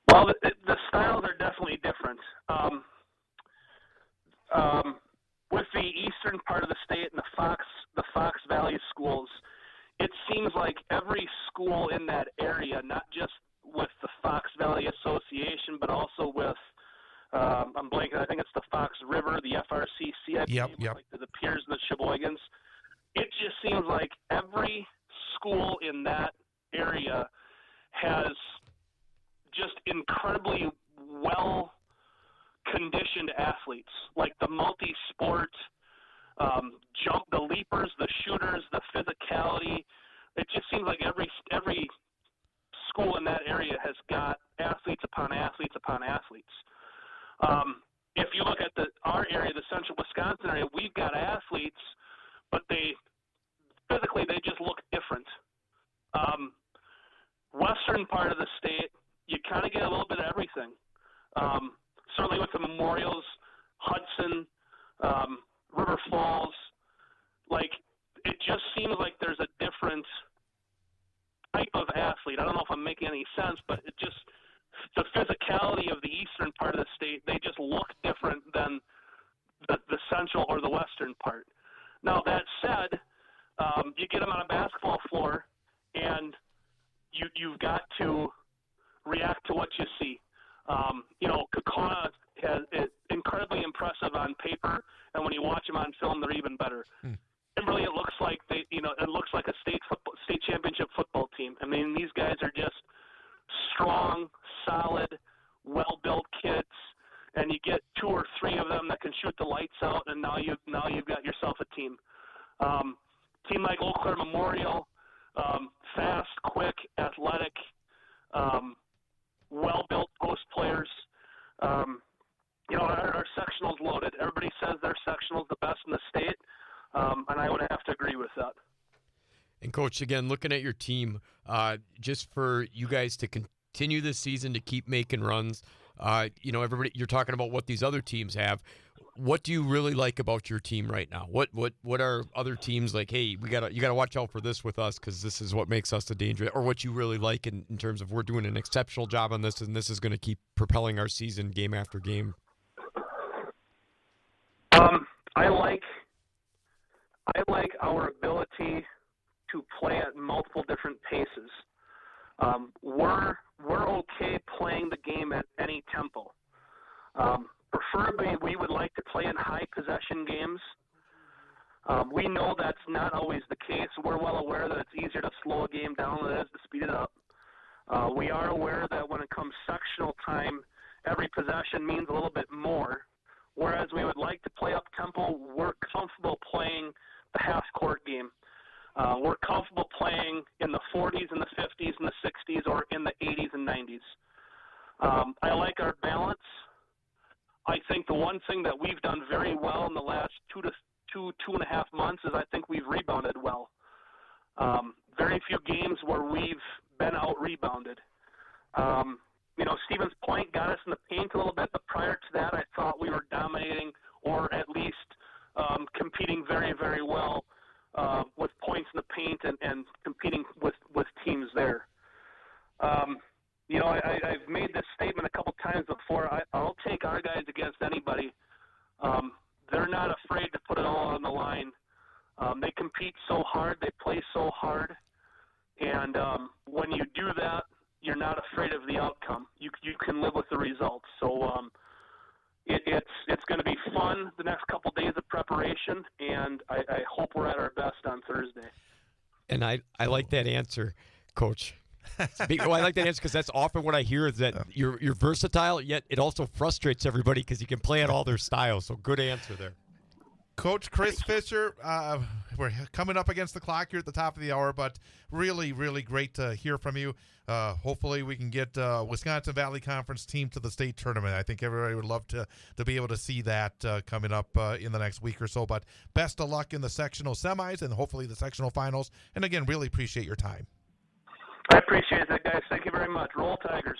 Well, the styles are definitely different. With the eastern part of the state and the Fox Valley schools, it seems like every school in that area, not just with the Fox Valley Association, but also with I'm blanking. I think it's the Fox River, the FRCC. Yep. Like the Piers and the Sheboygans. It just seems like every school in that area has just incredibly well-conditioned athletes, like the multi-sport jump, the leapers, the shooters, the physicality. It just seems like every school in that area has got athletes upon athletes upon athletes. If you look at our area, the central Wisconsin area, we've got athletes, but physically they just look different. Western part of the state, you kind of get a little bit of everything. Certainly with the Memorials, Hudson, River Falls, it just seems like there's a different type of athlete. I don't know if I'm making any sense, but the physicality of the eastern part of the state, they just look different than the central or the western part. Now, that said, you get them on a basketball floor, and you've got to react to what you see. Kakana is incredibly impressive on paper, and when you watch them on film, they're even better. Really, it looks like it looks like a state championship football team. I mean, these guys are just strong, solid, well-built kids, and you get 2 or 3 of them that can shoot the lights out, and now you've got yourself a team. Team like Eau Claire Memorial, fast, quick, athletic, well-built post players. Our sectional's loaded. Everybody says their sectional's the best in the state, and I would have to agree with that. And Coach, again, looking at your team, just for you guys to continue this season to keep making runs, everybody, you're talking about what these other teams have. What do you really like about your team right now? What are other teams like? Hey, you gotta watch out for this with us because this is what makes us a danger. Or what you really like in terms of we're doing an exceptional job on this, and this is going to keep propelling our season game after game. I like our ability to play at multiple different paces. We're okay playing the game at any tempo. Preferably, we would like to play in high possession games. We know that's not always the case. We're well aware that it's easier to slow a game down than it is to speed it up. We are aware that when it comes sectional time, every possession means a little bit more. Whereas we would like to play up tempo, we're comfortable playing the half-court game. We're comfortable playing in the 40s and the 50s and the 60s or in the 80s and 90s. I like our balance. I think the one thing that we've done very well in the last 2 and a half months is I think we've rebounded well. Very few games where we've been out-rebounded. Stevens Point got us in the paint a little bit, but prior to that, I thought we were dominating or at least competing very, very well with points in the paint and competing with teams there. I've made this statement a couple times before. I'll take our guys against anybody. They're not afraid to put it all on the line. They compete so hard. They play so hard. And when you do that, you're not afraid of the outcome. You can live with the results. So it's going to be fun the next couple days of preparation, and I hope we're at our best on Thursday. And I like that answer, Coach. I like that answer because that's often what I hear is that you're versatile, yet it also frustrates everybody because you can play at all their styles. So good answer there. Coach Chris Fischer, we're coming up against the clock here at the top of the hour, but really, really great to hear from you. Hopefully we can get Wisconsin Valley Conference team to the state tournament. I think everybody would love to be able to see that coming up in the next week or so. But best of luck in the sectional semis and hopefully the sectional finals. And again, really appreciate your time. I appreciate that, guys. Thank you very much. Roll Tigers.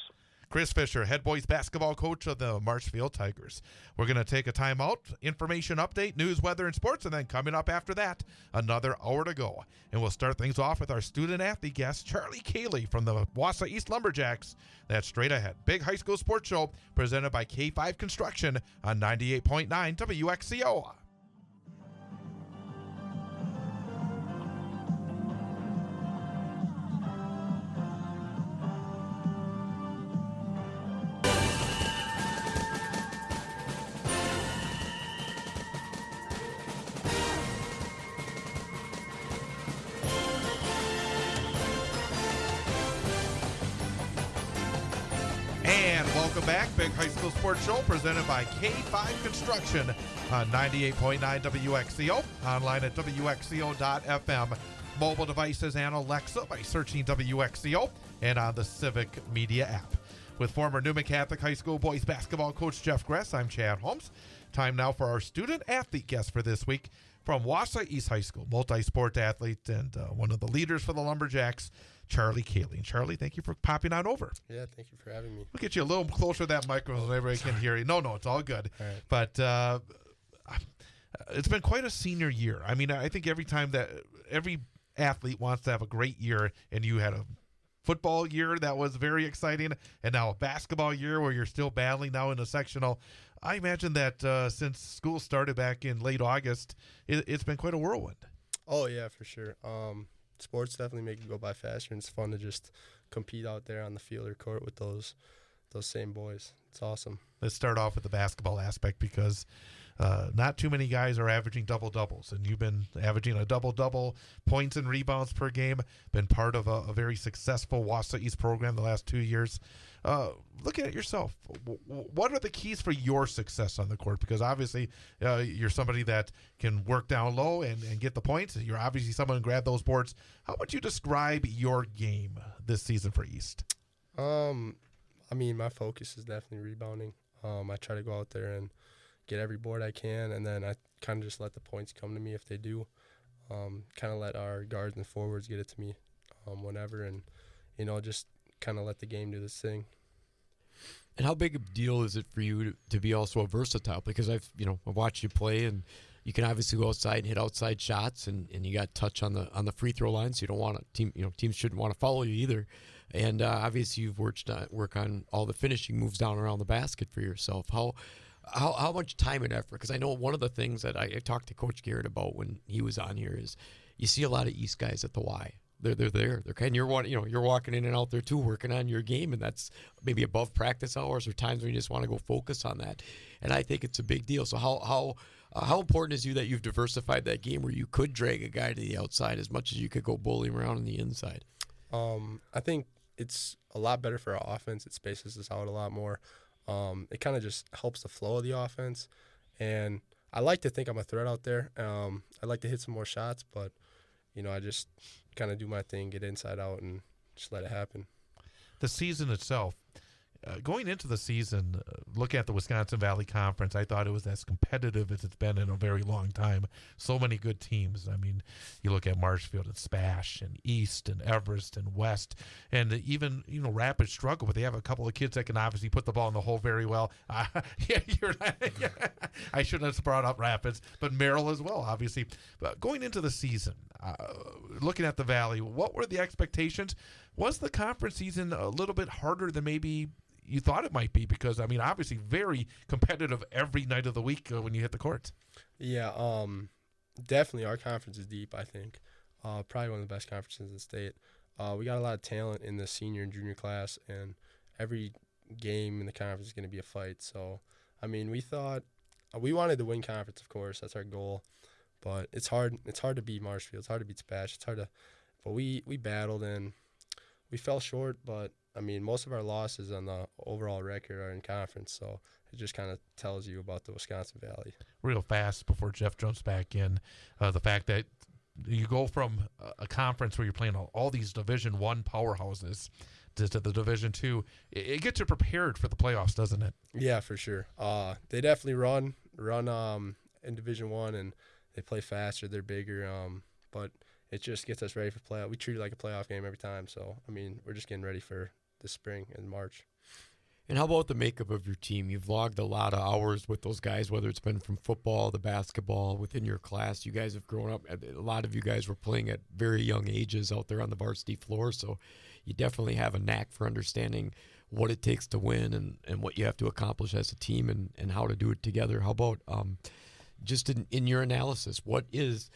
Chris Fischer, head boys basketball coach of the Marshfield Tigers. We're going to take a timeout, information update, news, weather, and sports, and then coming up after that, another hour to go. And we'll start things off with our student-athlete guest, Charlie Cayley from the Wausau East Lumberjacks. That's straight ahead. Big High School Sports Show presented by K5 Construction on 98.9 WXCO. Welcome back. Big High School Sports Show presented by K5 Construction on 98.9 WXCO. Online at WXCO.FM. Mobile devices and Alexa by searching WXCO and on the Civic Media app. With former Newman Catholic High School boys basketball coach Jeff Gress, I'm Chad Holmes. Time now for our student-athlete guest for this week from Wausau East High School, multi-sport athlete and one of the leaders for the Lumberjacks, Charlie Cayley. And Charlie, thank you for popping on over. Yeah, thank you for having me. We'll get you a little closer to that microphone so everybody can hear you. No, it's all good. All right. But it's been quite a senior year. I mean, I think every time that every athlete wants to have a great year, and you had a football year that was very exciting, and now a basketball year where you're still battling now in the sectional. I imagine that since school started back in late August, it's been quite a whirlwind. Oh, yeah, for sure. Sports definitely make you go by faster, and it's fun to just compete out there on the field or court with those same boys. It's awesome. Let's start off with the basketball aspect because not too many guys are averaging double-doubles, and you've been averaging a double-double, points and rebounds per game, been part of a very successful Wausau East program the last 2 years. Looking at yourself, what are the keys for your success on the court? Because obviously you're somebody that can work down low and get the points. You're obviously someone who grab those boards. How would you describe your game this season for East? I mean, my focus is definitely rebounding. I try to go out there and get every board I can, and then I kind of just let the points come to me if they do. Kind of let our guards and forwards get it to me whenever, and, just kind of let the game do this thing. And how big a deal is it for you to be also a versatile? Because I've watched you play, and you can obviously go outside and hit outside shots, and you got touch on the free throw line, so you don't want teams shouldn't want to follow you either. And obviously you've work on all the finishing moves down around the basket for yourself. How much time and effort? Because I know one of the things that I talked to Coach Garrett about when he was on here is you see a lot of East guys at the Y. They're there. They're kind of you're walking in and out there too, working on your game, and that's maybe above practice hours or times when you just want to go focus on that. And I think it's a big deal. So how important is you that you've diversified that game where you could drag a guy to the outside as much as you could go bullying around on the inside? I think it's a lot better for our offense. It spaces us out a lot more. It kind of just helps the flow of the offense. And I like to think I'm a threat out there. I'd like to hit some more shots, but, I just kind of do my thing, get inside out, and just let it happen. The season itself, going into the season, looking at the Wisconsin Valley Conference, I thought it was as competitive as it's been in a very long time. So many good teams. I mean, you look at Marshfield and Spash and East and Everest and West, and even, Rapid struggle, but they have a couple of kids that can obviously put the ball in the hole very well. I shouldn't have brought up Rapids, but Merrill as well, obviously. But going into the season, looking at the Valley, what were the expectations? Was the conference season a little bit harder than maybe you thought it might be? Because, obviously very competitive every night of the week when you hit the court. Yeah, definitely our conference is deep, I think. Probably one of the best conferences in the state. We got a lot of talent in the senior and junior class, and every game in the conference is going to be a fight. So, we thought we wanted to win conference, of course. That's our goal. But it's hard. It's hard to beat Marshfield. It's hard to beat Spash. But we battled, and we fell short, but most of our losses on the overall record are in conference, so it just kind of tells you about the Wisconsin Valley. Real fast before Jeff jumps back in, the fact that you go from a conference where you're playing all these Division I powerhouses to the Division II, it gets you prepared for the playoffs, doesn't it? Yeah, for sure. They definitely run in Division I, and they play faster, they're bigger, but it just gets us ready for playoff. We treat it like a playoff game every time. So, we're just getting ready for this spring and March. And how about the makeup of your team? You've logged a lot of hours with those guys, whether it's been from football to basketball within your class. You guys have grown up. A lot of you guys were playing at very young ages out there on the varsity floor. So you definitely have a knack for understanding what it takes to win and what you have to accomplish as a team and how to do it together. How about just in your analysis, what is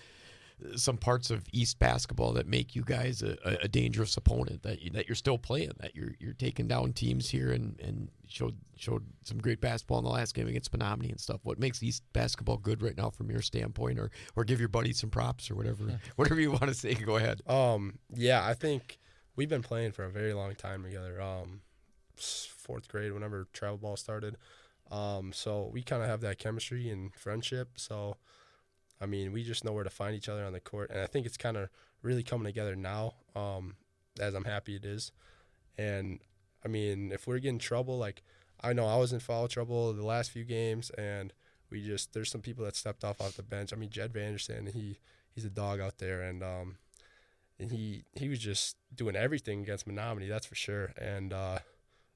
some parts of East basketball that make you guys a dangerous opponent that you're still playing, that you're taking down teams here and showed some great basketball in the last game against Menominee and stuff? What makes East basketball good right now from your standpoint, or give your buddies some props or whatever you want to say? Go ahead. Yeah, I think we've been playing for a very long time together. Fourth grade, whenever travel ball started. So we kind of have that chemistry and friendship. So we just know where to find each other on the court, and I think it's kind of really coming together now, as I'm happy it is. And, if we're getting trouble, like I know I was in foul trouble the last few games, and there's some people that stepped off the bench. Jed Vanderson, he's a dog out there, and he was just doing everything against Menominee, that's for sure. And,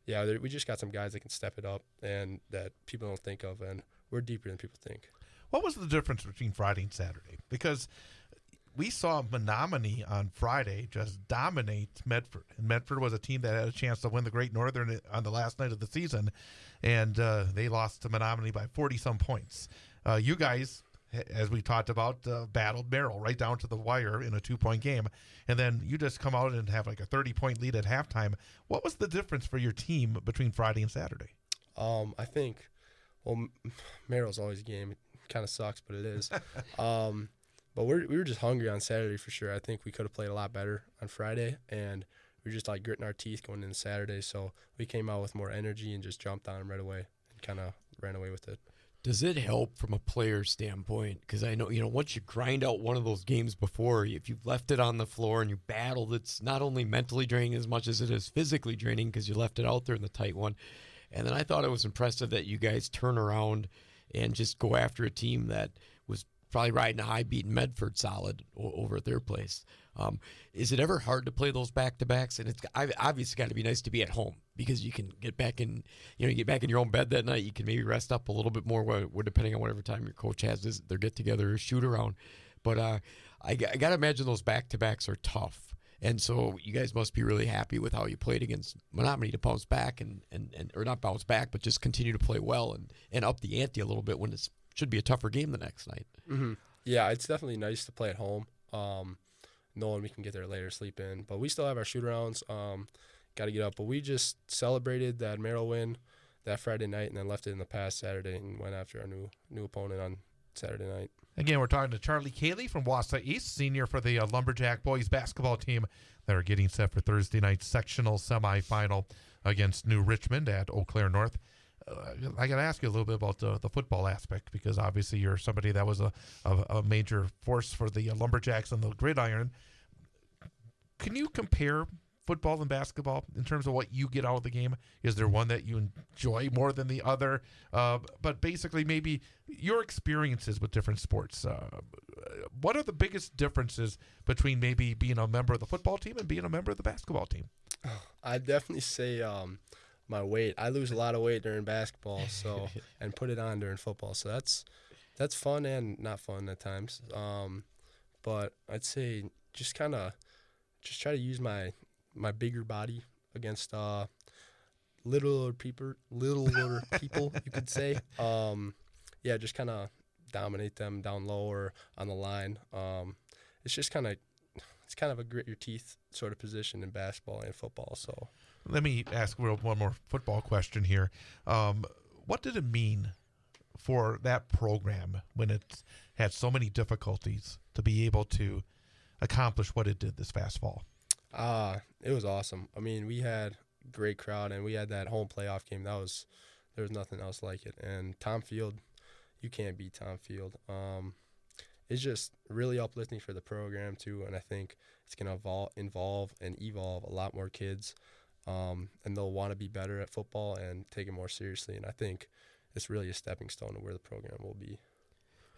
we just got some guys that can step it up and that people don't think of, and we're deeper than people think. What was the difference between Friday and Saturday? Because we saw Menominee on Friday just dominate Medford. And Medford was a team that had a chance to win the Great Northern on the last night of the season, and they lost to Menominee by 40-some points. You guys, as we talked about, battled Merrill right down to the wire in a 2-point game. And then you just come out and have like a 30-point lead at halftime. What was the difference for your team between Friday and Saturday? I think, Merrill's always a game. It kind of sucks, but it is. But we were just hungry on Saturday for sure. I think we could have played a lot better on Friday, and we were just like gritting our teeth going into Saturday. So we came out with more energy and just jumped on them right away and kind of ran away with it. Does it help from a player standpoint? Because I know, once you grind out one of those games before, if you've left it on the floor and you battled, it's not only mentally draining as much as it is physically draining because you left it out there in the tight one. And then I thought it was impressive that you guys turn around and just go after a team that was probably riding a high, beating Medford solid over at their place. Is it ever hard to play those back-to-backs? And it's obviously got to be nice to be at home because you can get back in, you get back in your own bed that night. You can maybe rest up a little bit more, depending on whatever time your coach has their get-together or shoot-around. But I got to imagine those back-to-backs are tough. And so you guys must be really happy with how you played against Menominee to bounce back and or not bounce back, but just continue to play well and up the ante a little bit when it should be a tougher game the next night. Mm-hmm. Yeah, it's definitely nice to play at home, knowing we can get there later, sleep in. But we still have our shoot-arounds, got to get up. But we just celebrated that Merrill win that Friday night and then left it in the past Saturday and went after our new opponent on Saturday night. Again, we're talking to Charlie Cayley from Wausau East, senior for the Lumberjack boys basketball team that are getting set for Thursday night's sectional semifinal against New Richmond at Eau Claire North. I got to ask you a little bit about the football aspect because obviously you're somebody that was a major force for the Lumberjacks on the gridiron. Can you compare football and basketball in terms of what you get out of the game? Is there one that you enjoy more than the other? But basically maybe your experiences with different sports. What are the biggest differences between maybe being a member of the football team and being a member of the basketball team? I'd definitely say my weight. I lose a lot of weight during basketball, so and put it on during football. So that's fun and not fun at times. But I'd say just try to use my bigger body against littler people, you could say. Just kind of dominate them down low or on the line. It's kind of a grit your teeth sort of position in basketball and football. So let me ask one more football question here. What did it mean for that program when it had so many difficulties to be able to accomplish what it did this past fall? It was awesome. I mean, we had a great crowd, and we had that home playoff game. There was nothing else like it. And Tom Field, you can't beat Tom Field. It's just really uplifting for the program too, and I think it's going to evolve a lot more kids, and they'll want to be better at football and take it more seriously. And I think it's really a stepping stone to where the program will be.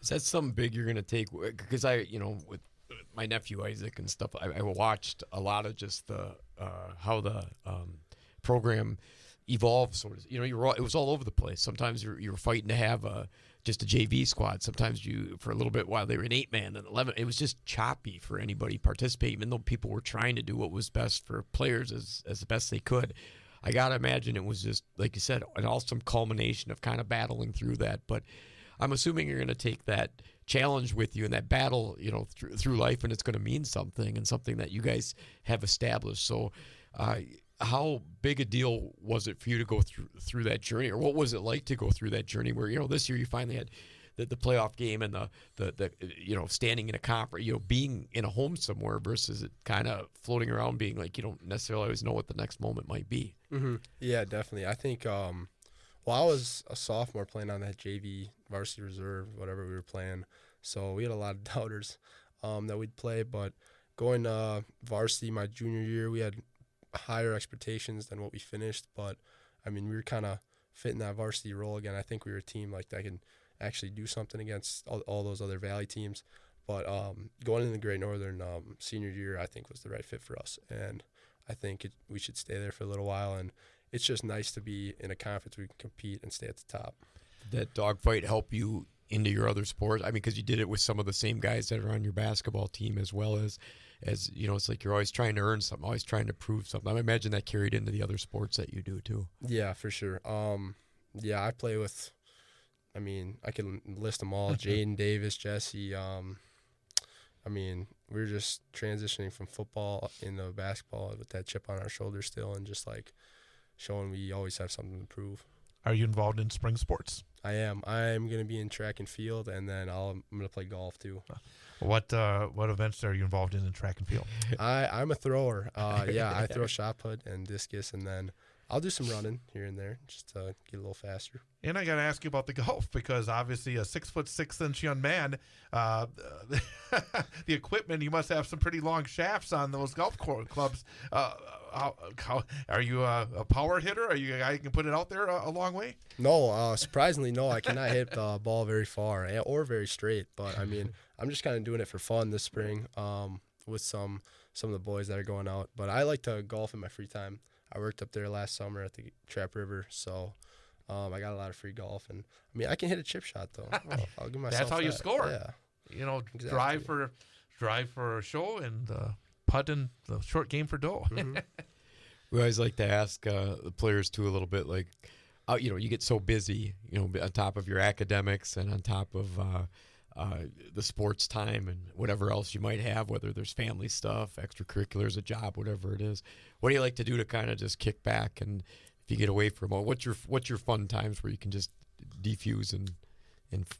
Is that something big you're going to take? Because with my nephew Isaac and stuff, I watched a lot of just how the program evolved. Sort of, it was all over the place. Sometimes you were fighting to have just a JV squad. Sometimes you, for a little bit while they were an 8-man and 11, it was just choppy for anybody participating, even though people were trying to do what was best for players as the best they could. I got to imagine it was just, like you said, an awesome culmination of kind of battling through that. But I'm assuming you're going to take that challenge with you and that battle, through life, and it's going to mean something and something that you guys have established. So how big a deal was it for you to go through that journey, or what was it like to go through that journey where, this year you finally had the playoff game and the standing in a conference, being in a home somewhere versus it kind of floating around being like you don't necessarily always know what the next moment might be. Mm-hmm. Yeah, definitely. I think, I was a sophomore playing on that JV varsity reserve, whatever we were playing. So we had a lot of doubters that we'd play. But going to varsity my junior year, we had higher expectations than what we finished. But, I mean, we were kind of fitting that varsity role again. I think we were a team like that could actually do something against all those other Valley teams. But going into the Great Northern senior year, I think was the right fit for us. And I think we should stay there for a little while. And it's just nice to be in a conference where we can compete and stay at the top. Did that dogfight help you into your other sports? I mean, because you did it with some of the same guys that are on your basketball team, as well as it's like you're always trying to earn something, always trying to prove something. I imagine that carried into the other sports that you do too. Yeah, for sure. Yeah, I play with, I mean, I can list them all. Jaden Davis, Jesse. I mean, we're just transitioning from football into basketball with that chip on our shoulder still, and just like showing we always have something to prove. Are you involved in spring sports? I am. I'm going to be in track and field, and then I'm going to play golf too. What events are you involved in track and field? I'm a thrower. Yeah, I throw shot put and discus, and then I'll do some running here and there just to get a little faster. And I got to ask you about the golf, because obviously a 6'6" young man, the equipment, you must have some pretty long shafts on those golf clubs. How are you a power hitter? Are you a guy who can put it out there a long way? No, surprisingly, no. I cannot hit the ball very far or very straight. But I mean, I'm just kind of doing it for fun this spring with some of the boys that are going out. But I like to golf in my free time. I worked up there last summer at the Trap River, so I got a lot of free golf. And I mean, I can hit a chip shot though. I'll give myself That's how you score. Yeah, You know, exactly. drive for a show and putt in the short game for dough. Mm-hmm. We always like to ask the players too a little bit, like, you get so busy, on top of your academics and on top of the sports time and whatever else you might have, whether there's family stuff, extracurriculars, a job, whatever it is. What do you like to do to kind of just kick back, and if you get away from it, what's your fun times where you can just defuse and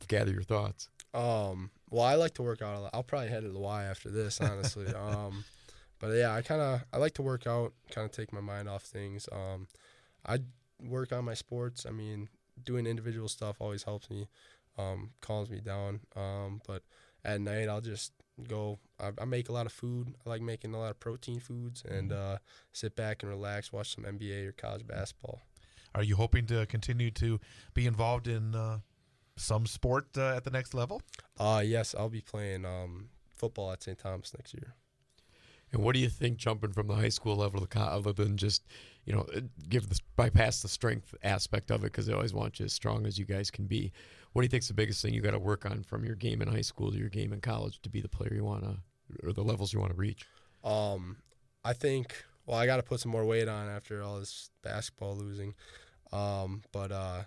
gather your thoughts? Well, I like to work out a lot. I'll probably head to the Y after this, honestly. But yeah, I like to work out, kind of take my mind off things. I work on my sports. I mean, doing individual stuff always helps me, calms me down. But at night, I'll just go. I make a lot of food. I like making a lot of protein foods, and sit back and relax, watch some NBA or college basketball. Are you hoping to continue to be involved in some sport at the next level? Yes, I'll be playing football at St. Thomas next year. And what do you think jumping from the high school level to college, other than just, bypass the strength aspect of it, because they always want you as strong as you guys can be. What do you think's the biggest thing you got to work on from your game in high school to your game in college to be the player you want to, or the levels you want to reach? I think, I got to put some more weight on after all this basketball losing. But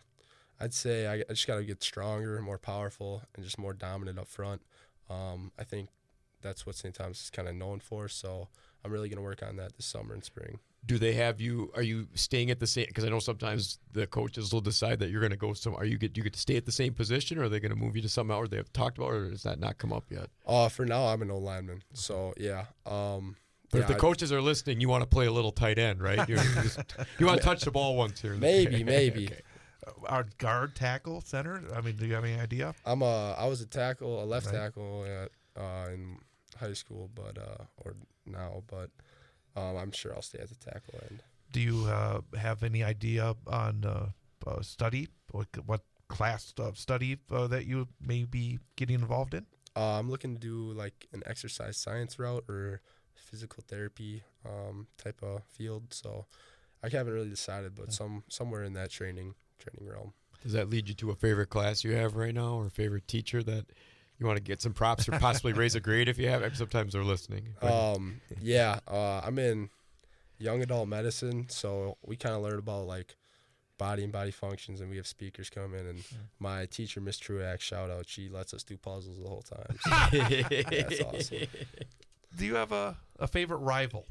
I'd say I just got to get stronger, more powerful, and just more dominant up front. I think that's what St. Thomas is kind of known for, so I'm really going to work on that this summer and spring. Do they have you? Are you staying at the same? Because I know sometimes the coaches will decide that you're going to go some. Do you get to stay at the same position, or are they going to move you to something else, or they have talked about, or does that not come up yet? For now, I'm an old lineman, so yeah. But if the coaches are listening, you want to play a little tight end, right? You want to touch the ball once here. Maybe. Okay. Our guard, tackle, center. I mean, do you have any idea? I was a left tackle in high school, but I'm sure I'll stay at the tackle end. Do you have any idea on study? What class of study that you may be getting involved in? I'm looking to do like an exercise science route or physical therapy type of field. So I haven't really decided, but somewhere in that training realm. Does that lead you to a favorite class you have right now, or a favorite teacher that you want to get some props or possibly raise a grade if you have? Sometimes they're listening. I'm in young adult medicine, so we kind of learn about like body and body functions, and we have speakers come in, and my teacher, Miss Truax, shout out, she lets us do puzzles the whole time. So that's awesome. Do you have a favorite rival?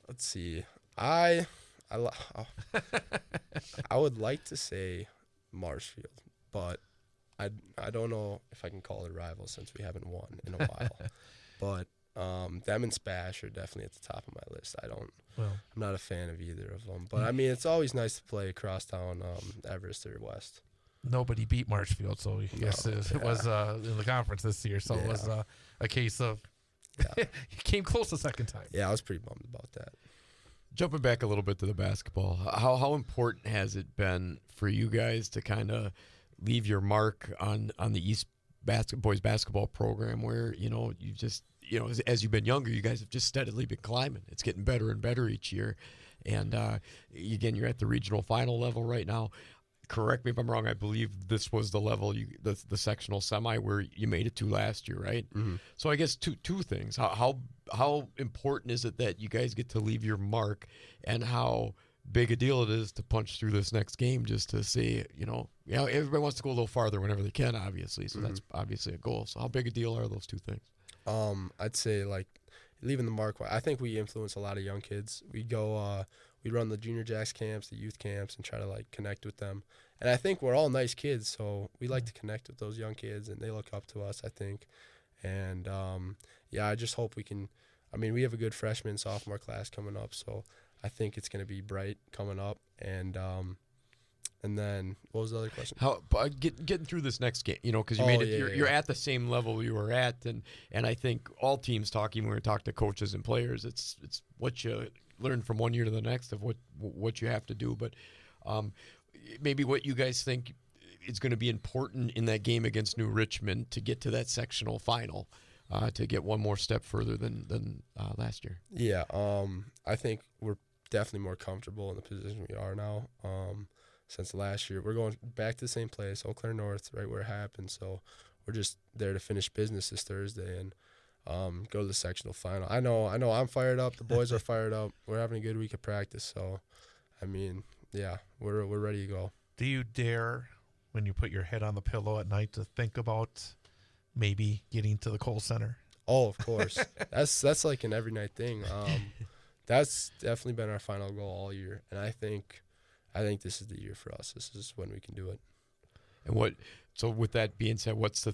Let's see. I would like to say Marshfield, but I don't know if I can call it a rival since we haven't won in a while. But them and Spash are definitely at the top of my list. I'm not a fan of either of them. But I mean, it's always nice to play crosstown Everest or West. Nobody beat Marshfield, so yes, it was in the conference this year. So it was a case of he came close the second time. Yeah, I was pretty bummed about that. Jumping back a little bit to the basketball, how important has it been for you guys to kind of leave your mark on the East boys basketball program, where you just as you've been younger, you guys have just steadily been climbing. It's getting better and better each year, and again, you're at the regional final level right now. correct me if I'm wrong, I believe this was the level, the sectional semi where you made it to last year, right? Mm-hmm. So I guess two things. How important is it that you guys get to leave your mark, and how big a deal it is to punch through this next game just to see, everybody wants to go a little farther whenever they can, obviously. So that's obviously a goal. So how big a deal are those two things? I'd say like leaving the mark. I think we influence a lot of young kids. We go, we run the junior jacks camps, the youth camps, and try to like connect with them. And I think we're all nice kids, so we like to connect with those young kids, and they look up to us, I think. And I just hope we can. I mean, we have a good freshman, sophomore class coming up, so I think it's going to be bright coming up. And then what was the other question? How getting through this next game, because you you're at the same level you were at, and I think all teams talk, even when we talk to coaches and players, it's what you learn from one year to the next of what you have to do. But maybe what you guys think is going to be important in that game against New Richmond to get to that sectional final, to get one more step further than last year. Yeah, I think we're definitely more comfortable in the position we are now. Since last year, we're going back to the same place, Eau Claire North, right where it happened. So we're just there to finish business this Thursday and go to the sectional final. I know I'm fired up. The boys are fired up. We're having a good week of practice. So, I mean, yeah, we're ready to go. Do you dare, when you put your head on the pillow at night, to think about maybe getting to the Kohl Center? Oh, of course. That's like an every night thing. That's definitely been our final goal all year, and I think this is the year for us. This is when we can do it. And so with that being said, what's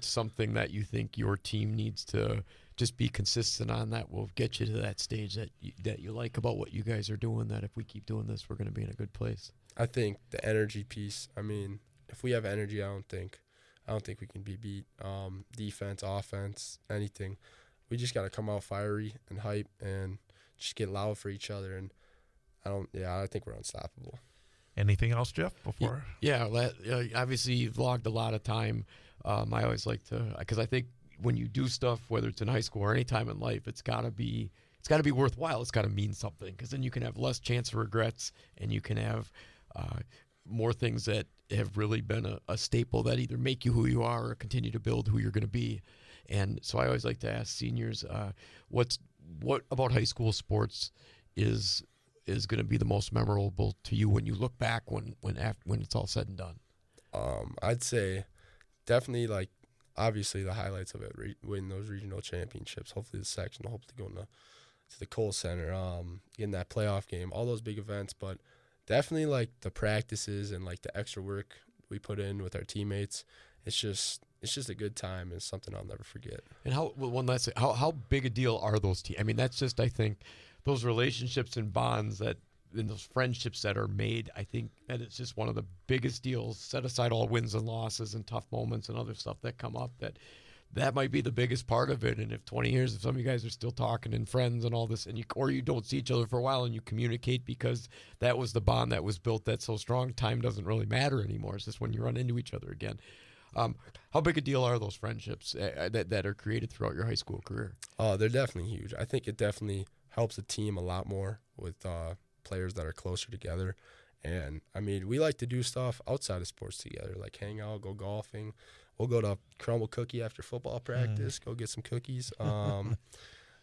something that you think your team needs to just be consistent on that will get you to that stage that you like about what you guys are doing, that if we keep doing this, we're going to be in a good place? I think the energy piece. I mean, if we have energy, I don't think we can be beat. Defense, offense, anything. We just got to come out fiery and hype and just get loud for each other. And I think we're unstoppable. Anything else, Jeff, before? Yeah, obviously you've logged a lot of time. I always like to, because I think when you do stuff, whether it's in high school or any time in life, it's got to be worthwhile. It's got to mean something, because then you can have less chance of regrets, and you can have more things that have really been a staple that either make you who you are or continue to build who you're going to be. And so I always like to ask seniors, what about high school sports is going to be the most memorable to you when you look back when it's all said and done? I'd say definitely, like, obviously the highlights of it, winning those regional championships, hopefully the sectional, hopefully going to the Kohl Center, getting that playoff game, all those big events. But definitely like the practices and like the extra work we put in with our teammates. It's just a good time and something I'll never forget. And how big a deal are those teams? I mean, that's just, I think, those relationships and bonds and those friendships that are made, I think that it's just one of the biggest deals. Set aside all wins and losses and tough moments and other stuff that come up, that might be the biggest part of it. And if 20 years, if some of you guys are still talking and friends and all this, and you don't see each other for a while and you communicate because that was the bond that was built that's so strong, time doesn't really matter anymore. It's just when you run into each other again. How big a deal are those friendships that are created throughout your high school career? Oh, they're definitely huge. I think it definitely helps the team a lot more with players that are closer together. And, I mean, we like to do stuff outside of sports together, like hang out, go golfing. We'll go to Crumble Cookie after football practice, go get some cookies.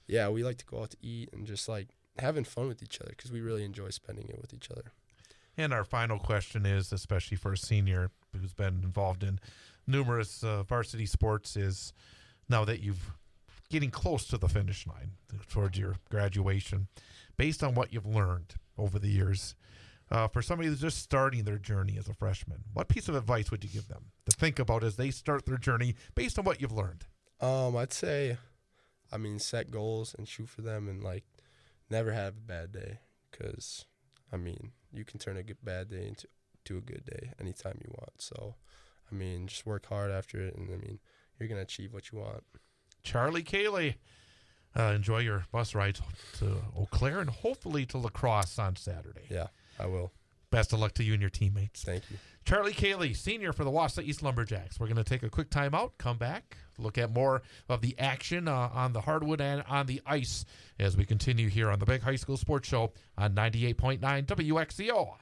Yeah, we like to go out to eat and just, like, having fun with each other because we really enjoy spending it with each other. And our final question is, especially for a senior who's been involved in numerous varsity sports, is now that you've getting close to the finish line towards your graduation, based on what you've learned over the years, for somebody who's just starting their journey as a freshman, what piece of advice would you give them to think about as they start their journey based on what you've learned? I'd say, set goals and shoot for them, and, like, never have a bad day, because, you can turn a bad day into a good day anytime you want. So, just work hard after it, and, you're going to achieve what you want. Charlie Cayley, enjoy your bus ride to Eau Claire and hopefully to lacrosse on Saturday. Yeah, I will. Best of luck to you and your teammates. Thank you. Charlie Cayley, senior for the Wausau East Lumberjacks. We're going to take a quick timeout, come back, look at more of the action on the hardwood and on the ice as we continue here on the Big High School Sports Show on 98.9 WXCO.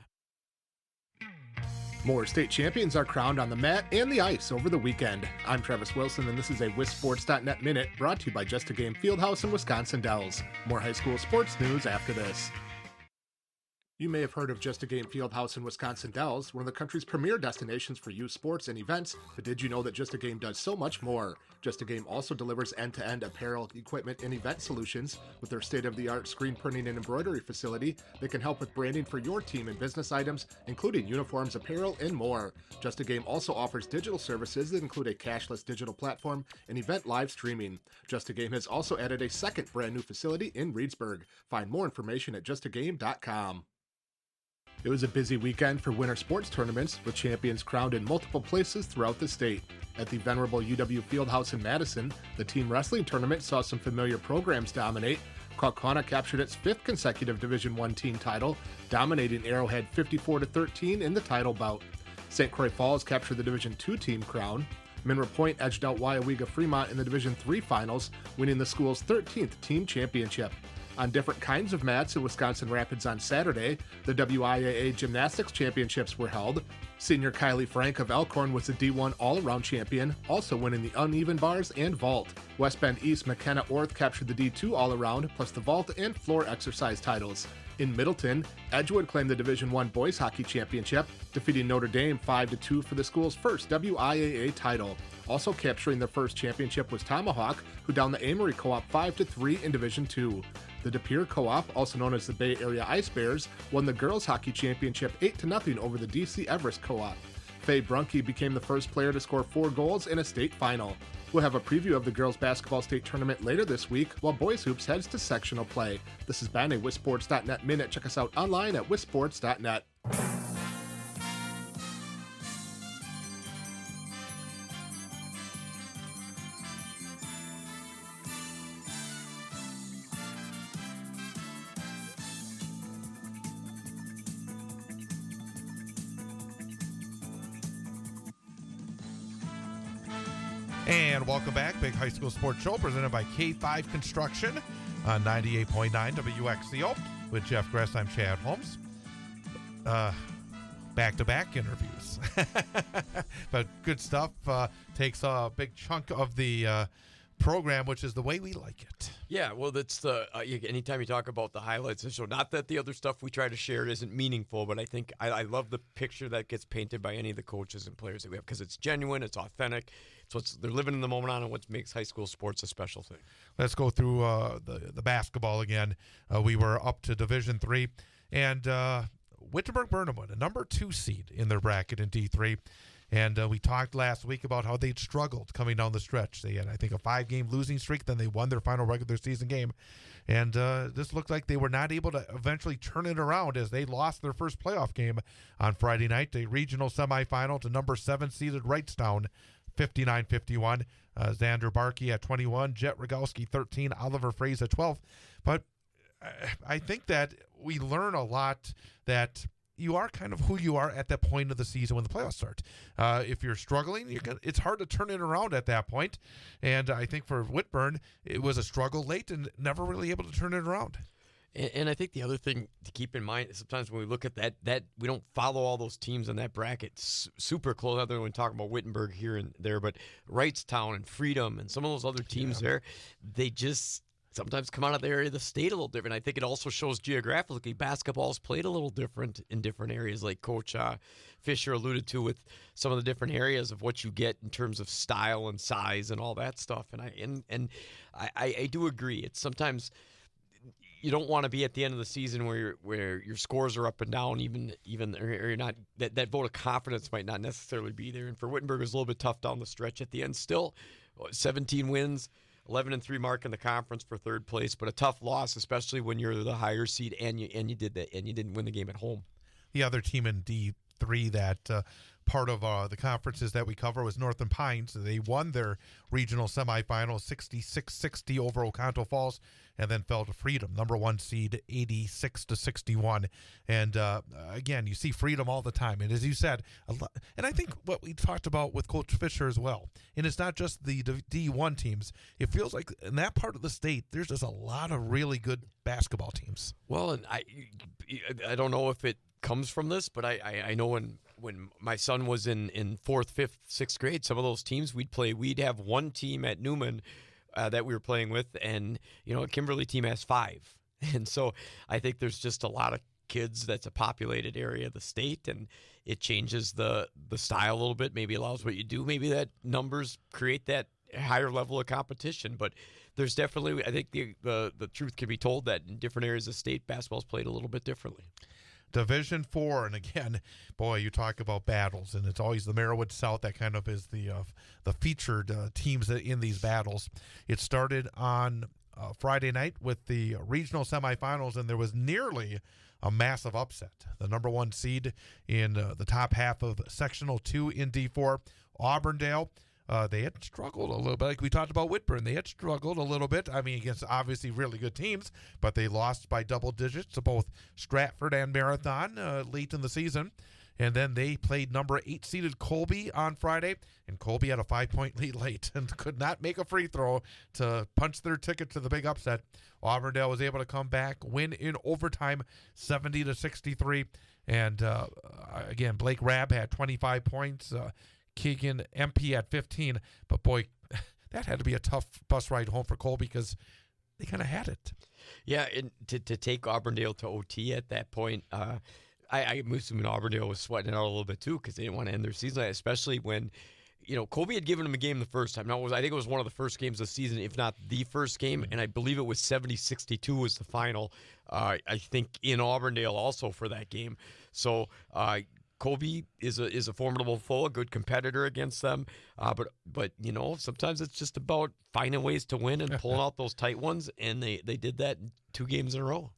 More state champions are crowned on the mat and the ice over the weekend. I'm Travis Wilson, and this is a WisSports.net Minute brought to you by Just a Game Fieldhouse and Wisconsin Dells. More high school sports news after this. You may have heard of Just a Game Fieldhouse in Wisconsin Dells, one of the country's premier destinations for youth sports and events, but did you know that Just a Game does so much more? Just a Game also delivers end-to-end apparel, equipment, and event solutions. With their state-of-the-art screen printing and embroidery facility, they can help with branding for your team and business items, including uniforms, apparel, and more. Just a Game also offers digital services that include a cashless digital platform and event live streaming. Just a Game has also added a second brand new facility in Reedsburg. Find more information at justagame.com. It was a busy weekend for winter sports tournaments, with champions crowned in multiple places throughout the state. At the venerable UW Fieldhouse in Madison, the team wrestling tournament saw some familiar programs dominate. Kaukauna captured its 5th consecutive Division I team title, dominating Arrowhead 54-13 in the title bout. St. Croix Falls captured the Division II team crown. Mineral Point edged out Waiawega Fremont in the Division III finals, winning the school's 13th team championship. On different kinds of mats in Wisconsin Rapids on Saturday, the WIAA Gymnastics Championships were held. Senior Kylie Frank of Elkhorn was the D1 all-around champion, also winning the uneven bars and vault. West Bend East McKenna Orth captured the D2 all-around, plus the vault and floor exercise titles. In Middleton, Edgewood claimed the Division I boys hockey championship, defeating Notre Dame 5-2 for the school's first WIAA title. Also capturing their first championship was Tomahawk, who downed the Amory Co-op 5-3 in Division II. The De Pere Co-op, also known as the Bay Area Ice Bears, won the girls hockey championship 8-0 over the DC Everest Co-op. Faye Brunke became the first player to score 4 goals in a state final. We'll have a preview of the girls basketball state tournament later this week, while boys hoops heads to sectional play. This has been a WisSports.net Minute. Check us out online at WisSports.net. And welcome back. Big High School Sports Show presented by K5 Construction on 98.9 WXCO with Jeff Gress. I'm Chad Holmes. Back-to-back interviews. But good stuff. Takes a big chunk of the program, which is the way we like it. Yeah, well, that's the anytime you talk about the highlights of the show, not that the other stuff we try to share isn't meaningful, but I think I love the picture that gets painted by any of the coaches and players that we have, because it's genuine, it's authentic, it's what they're living in the moment on, and what makes high school sports a special thing. Let's go through the basketball again. We were up to Division III, and Wittenberg-Burnham, a number 2 seed in their bracket in D3. And we talked last week about how they'd struggled coming down the stretch. They had, I think, a 5-game losing streak. Then they won their final regular season game. And this looked like they were not able to eventually turn it around, as they lost their first playoff game on Friday night, a regional semifinal to number 7 seeded Wrightstown, 59-51. Xander Barkey at 21, Jet Rogowski 13, Oliver Fraze at 12. But I think that we learn a lot that you are kind of who you are at that point of the season when the playoffs start. If you're struggling, it's hard to turn it around at that point. And I think for Whitburn, it was a struggle late and never really able to turn it around. And I think the other thing to keep in mind is sometimes when we look at that we don't follow all those teams in that bracket super close, other than when we talk about Wittenberg here and there, but Wrightstown and Freedom and some of those other teams there, they just sometimes come out of the area of the state a little different. I think it also shows geographically basketball's played a little different in different areas, like Coach Fischer alluded to, with some of the different areas of what you get in terms of style and size and all that stuff. And I do agree. It's sometimes you don't want to be at the end of the season where your scores are up and down, even or you're not, that vote of confidence might not necessarily be there. And for Wittenberg, it was a little bit tough down the stretch at the end. Still, 17 wins, 11-3 mark in the conference for third place, but a tough loss, especially when you're the higher seed and you did that and you didn't win the game at home. The other team in D3 that part of the conferences that we cover was Northern Pines. They won their regional semifinal 66-60 over Oconto Falls, and then fell to Freedom, number 1 seed, 86-61. And again, you see Freedom all the time. And as you said, and I think what we talked about with Coach Fischer as well, and it's not just the D1 teams. It feels like in that part of the state, there's just a lot of really good basketball teams. Well, and I don't know if it comes from this, but I know when when my son was in fourth, fifth, sixth grade, some of those teams we'd have one team at Newman that we were playing with, and a Kimberly team has 5. And so I think there's just a lot of kids. That's a populated area of the state, and it changes the style a little bit. Maybe allows what you do. Maybe that numbers create that higher level of competition. But there's definitely, I think the truth can be told that in different areas of state, basketball's played a little bit differently. Division 4, and again, boy, you talk about battles, and it's always the Merriwood South that kind of is the featured teams in these battles. It started on Friday night with the regional semifinals, and there was nearly a massive upset. The number 1 seed in the top half of Sectional 2 in D4, Auburndale. They had struggled a little bit. Like we talked about Whitburn, they had struggled a little bit. I mean, against obviously really good teams, but they lost by double digits to both Stratford and Marathon late in the season. And then they played number 8 seeded Colby on Friday, and Colby had a 5-point lead late and could not make a free throw to punch their ticket to the big upset. Auburndale was able to come back, win in overtime, 70-63. And again, Blake Rabb had 25 points. Keegan MP at 15, but boy, that had to be a tough bus ride home for Colby because they kind of had it. Yeah, and to take Auburndale to OT at that point, I'm assuming Auburndale was sweating it out a little bit too because they didn't want to end their season, especially when Colby had given them a game the first time. Now, I think it was one of the first games of the season, if not the first game, and I believe it was 70-62 was the final. I think in Auburndale also for that game. So Colby is a formidable foe, a good competitor against them. But sometimes it's just about finding ways to win and pulling out those tight ones, and they did that in 2 games in a row.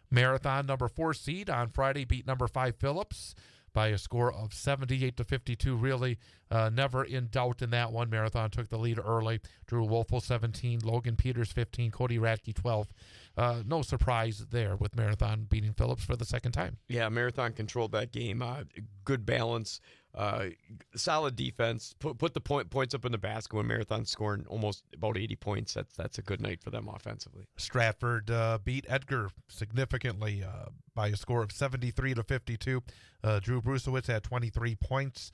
Marathon, number 4 seed on Friday, beat number 5 Phillips by a score of 78-52. Really never in doubt in that one. Marathon took the lead early. Drew Wolfel 17, Logan Peters 15, Cody Radke 12. No surprise there with Marathon beating Phillips for the second time. Yeah, Marathon controlled that game. Good balance, solid defense. Put the points up in the basket when Marathon scoring almost about 80 points. That's a good night for them offensively. Stratford beat Edgar significantly by a score of 73-52. Drew Brusewitz had 23 points.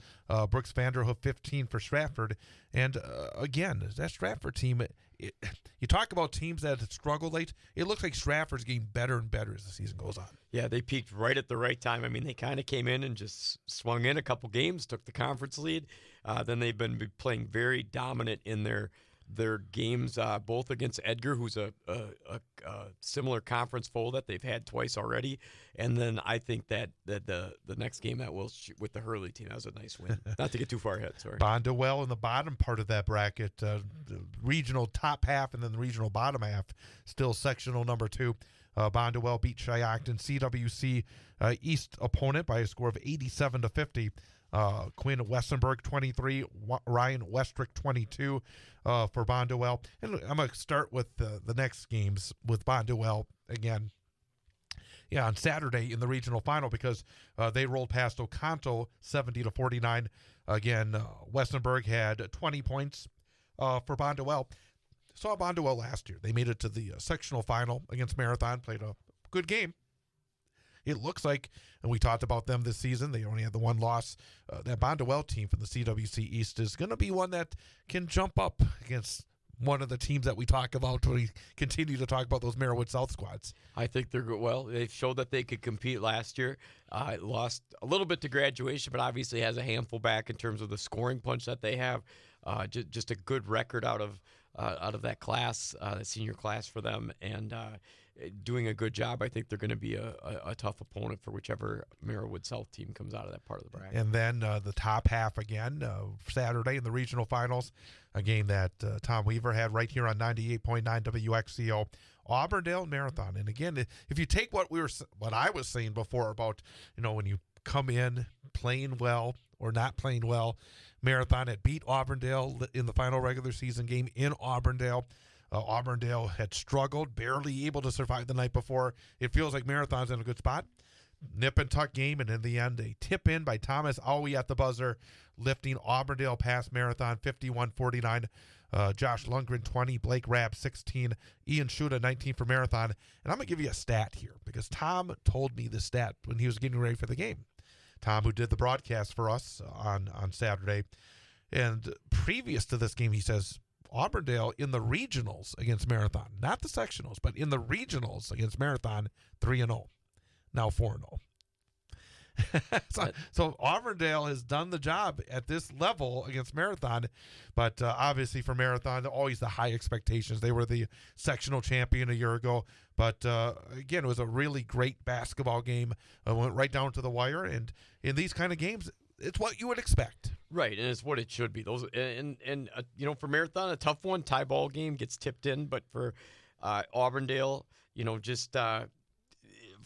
Brooks Vanderhoof 15 for Stratford. And again, that Stratford team, you talk about teams that struggle late, it looks like Stratford's getting better and better as the season goes on. Yeah, they peaked right at the right time. I mean, they kind of came in and just swung in a couple games, took the conference lead. Then they've been playing very dominant in their games, both against Edgar, who's a similar conference foe that they've had twice already, and then I think that the next game that will with the Hurley team, that was a nice win. Not to get too far ahead, sorry. Bondwell in the bottom part of that bracket, the regional top half and then the regional bottom half, still sectional number 2. Bondwell beat Shiocton CWC East opponent by a score of 87-50. Quinn Westenberg 23, Ryan Westrick 22 for Bondwell. And I'm going to start with the next games with Bondwell again. Yeah, on Saturday in the regional final because they rolled past Oconto 70-49. Again, Westenberg had 20 points for Bondwell. Saw Bondwell last year. They made it to the sectional final against Marathon, played a good game. It looks like, and we talked about them this season, they only had the one loss. That Bondwell team from the CWC East is going to be one that can jump up against one of the teams that we talk about when we continue to talk about those Merriwood South squads. I think they're good. Well, they showed that they could compete last year. Lost a little bit to Graduation, but obviously has a handful back in terms of the scoring punch that they have. Just a good record out of that class, the senior class for them, and doing a good job. I think they're going to be a tough opponent for whichever Merriwood South team comes out of that part of the bracket. And then the top half again, Saturday in the regional finals, a game that Tom Weaver had right here on 98.9 WXCO, Auburndale Marathon. And again, if you take what I was saying before about, when you come in playing well or not playing well, Marathon had beat Auburndale in the final regular season game in Auburndale. Auburndale had struggled, barely able to survive the night before. It feels like Marathon's in a good spot. Nip and tuck game, and in the end, a tip in by Thomas Aui at the buzzer, lifting Auburndale past Marathon 51-49. Josh Lundgren 20, Blake Rabb 16, Ian Schuda 19 for Marathon. And I'm going to give you a stat here because Tom told me the stat when he was getting ready for the game. Tom, who did the broadcast for us on Saturday. And previous to this game, he says, Auburndale in the regionals against Marathon, not the sectionals, but in the regionals against Marathon, 3-0, now 4-0. So Auburndale has done the job at this level against Marathon, but obviously for Marathon, always the high expectations. They were the sectional champion a year ago, but again, it was a really great basketball game. Went right down to the wire, and in these kind of games, it's what you would expect. Right, and it's what it should be. Those and for Marathon, a tough one, tie ball game gets tipped in, but for Auburndale, just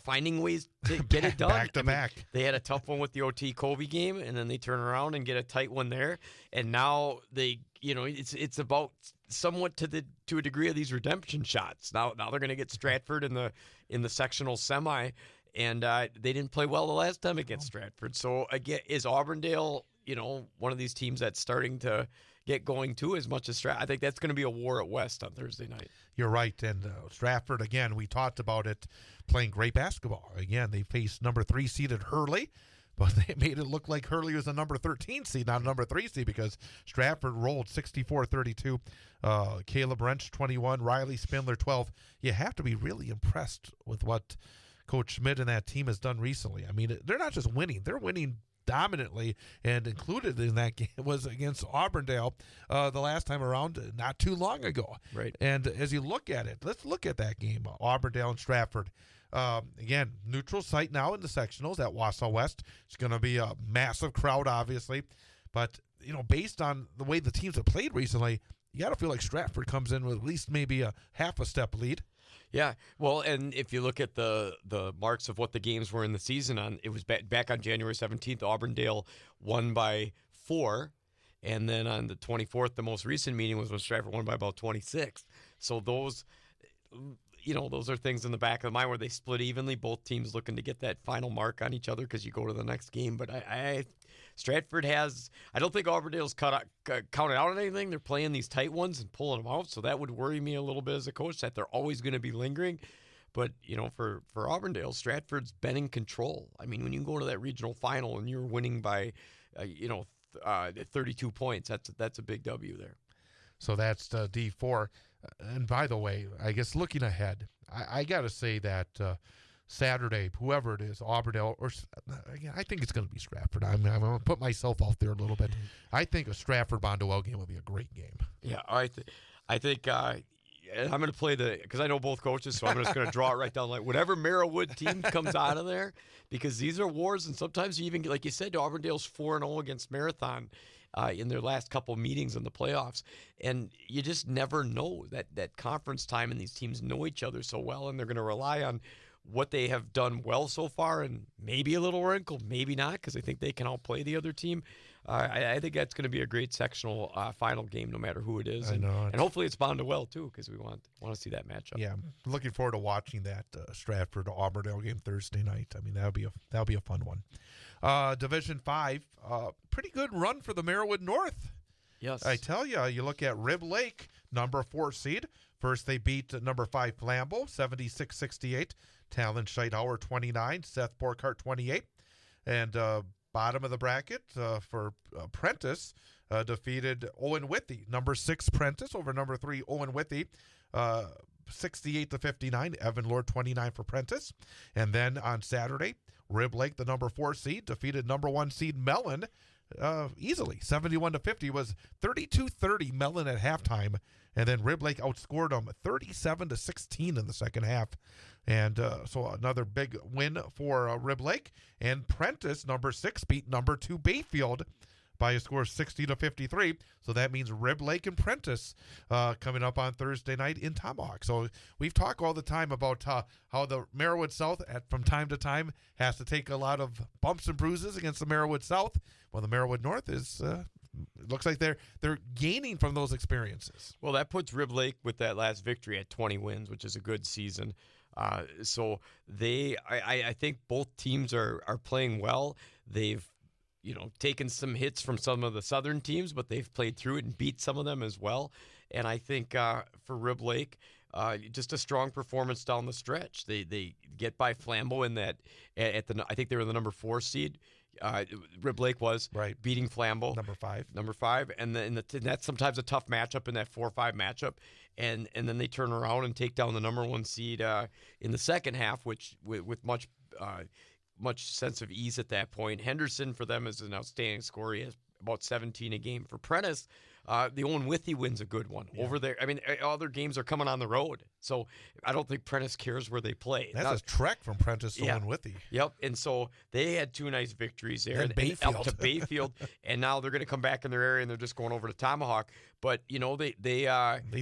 finding ways to get it done. Back to back. They had a tough one with the OT Kobe game, and then they turn around and get a tight one there. And now they, it's about somewhat to a degree of these redemption shots. Now they're going to get Stratford in the sectional semi, and they didn't play well the last time against Stratford. So again, is Auburndale, one of these teams that's starting to get going too, as much as Stratford? I think that's going to be a war at West on Thursday night. You're right. And Stratford, again, we talked about it, playing great basketball. Again, they faced number 3 seeded Hurley, but they made it look like Hurley was a number 13 seed, not a number 3 seed, because Stratford rolled 64-32. Caleb Wrench, 21. Riley Spindler, 12. You have to be really impressed with what Coach Schmidt and that team has done recently. I mean, they're not just winning. They're winning dominantly, and included in that game was against Auburndale the last time around, not too long ago. Right. And as you look at it, let's look at that game, Auburndale and Stratford. Again, neutral site now in the sectionals at Wausau West. It's going to be a massive crowd, obviously. But, based on the way the teams have played recently, you got to feel like Stratford comes in with at least maybe a half a step lead. Yeah, well, and if you look at the marks of what the games were in the season, it was back on January 17th, Auburndale won by 4, and then on the 24th, the most recent meeting was when Stratford won by about 26. So those are things in the back of the mind where they split evenly, both teams looking to get that final mark on each other because you go to the next game. But Stratford I don't think Auburndale's counted out on anything. They're playing these tight ones and pulling them out, so that would worry me a little bit as a coach, that they're always going to be lingering. But, for Auburndale, Stratford's been in control. I mean, when you go to that regional final and you're winning by, 32 points, that's a big W there. So that's D4. And by the way, I guess looking ahead, I got to say that Saturday, whoever it is, Auburndale, or I think it's going to be Stratford. I'm going to put myself out there a little bit. I think a Stratford-Bonduelle game would be a great game. Yeah, I think I'm going to play because I know both coaches, so I'm just going to draw it right down like whatever Merrillwood team comes out of there, because these are wars, and sometimes you even, like you said, Auburndale's 4-0 against Marathon in their last couple meetings in the playoffs, and you just never know that conference time, and these teams know each other so well, and they're going to rely on what they have done well so far, and maybe a little wrinkle, maybe not, because I think they can outplay the other team. I think that's going to be a great sectional final game, no matter who it is, and hopefully it's Bonduelle too, because we want to see that matchup. Yeah, I'm looking forward to watching that Stratford Auburndale game Thursday night. I mean, that'll be a fun one. Division 5, pretty good run for the Merrillwood North. Yes, I tell you, you look at Rib Lake, number 4 seed. First, they beat number 5 Flambeau, 76-68. Talon Scheidhauer, 29. Seth Borkart, 28. And bottom of the bracket for Prentice, defeated Owen Withy. Number 6 Prentice over number 3 Owen Withy, 68-59. Evan Lord, 29 for Prentice. And then on Saturday, Rib Lake, the number 4 seed, defeated number 1 seed Mellon easily. 71-50 was 32-30 Mellon at halftime. And then Rib Lake outscored them 37-16 in the second half. And so another big win for Rib Lake. And Prentice, number 6, beat number 2 Bayfield by a score of 60-53. So that means Rib Lake and Prentice coming up on Thursday night in Tomahawk. So we've talked all the time about how the Merrillwood South, from time to time, has to take a lot of bumps and bruises against the Merrillwood South. Well, the Merrillwood North is... it looks like they're gaining from those experiences. Well, that puts Rib Lake with that last victory at 20 wins, which is a good season. So I think both teams are playing well. They've taken some hits from some of the southern teams, but they've played through it and beat some of them as well. And I think for Rib Lake, just a strong performance down the stretch. They get by Flambeau in that I think they were the number 4 seed. Rib Lake was Right. beating Flambeau, Number 5. and then that's sometimes a tough matchup in that 4-5 matchup, and then they turn around and take down the number 1 seed in the second half, which with much sense of ease at that point. Henderson for them is an outstanding scorer. He has about 17 a game. For Prentice, the Owen Withy win's a good one over there. I mean, all their games are coming on the road, so I don't think Prentice cares where they play. That's a trek from Prentice to Owen Withy. Yep, and so they had 2 nice victories there. And Bayfield. Up to Bayfield, and now they're going to come back in their area, and they're just going over to Tomahawk. But they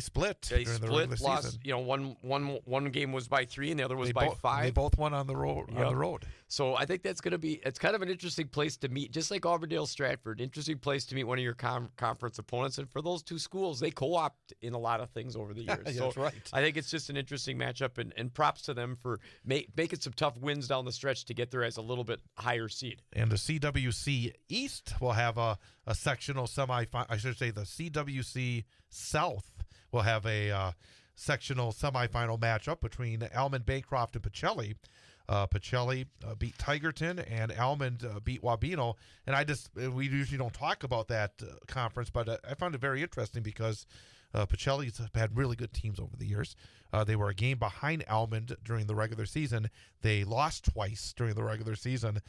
split. They during the split, regular lost. season. One game was by 3, and the other was by 5. They both won on the road. Yep. On the road. So I think it's kind of an interesting place to meet, just like Auburndale Stratford. Interesting place to meet one of your conference opponents, and for those 2 schools, they co-opt in a lot of things over the years. That's right. I think it's just an interesting matchup, and props to them for making some tough wins down the stretch to get there as a little bit higher seed. And the CWC East will have a sectional semifinal. I should say the CWC South will have a sectional semifinal matchup between Almond, Bancroft, and Pacelli. Pacelli beat Tigerton, and Almond beat Wabeno. And we usually don't talk about that conference, but I found it very interesting because Pacelli's had really good teams over the years. They were a game behind Almond during the regular season. They lost twice during the regular season.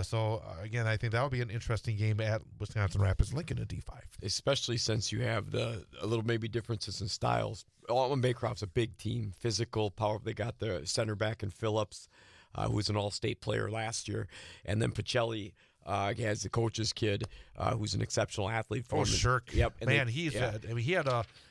So, again, I think that would be an interesting game at Wisconsin Rapids Lincoln in D5. Especially since you have a little maybe differences in styles. Almond Bancroft's a big team, physical, power. They got the center back in Phillips, who was an all-state player last year. And then Pacelli has the coach's kid, who's an exceptional athlete for him. Shirk. Yep. And Man, he had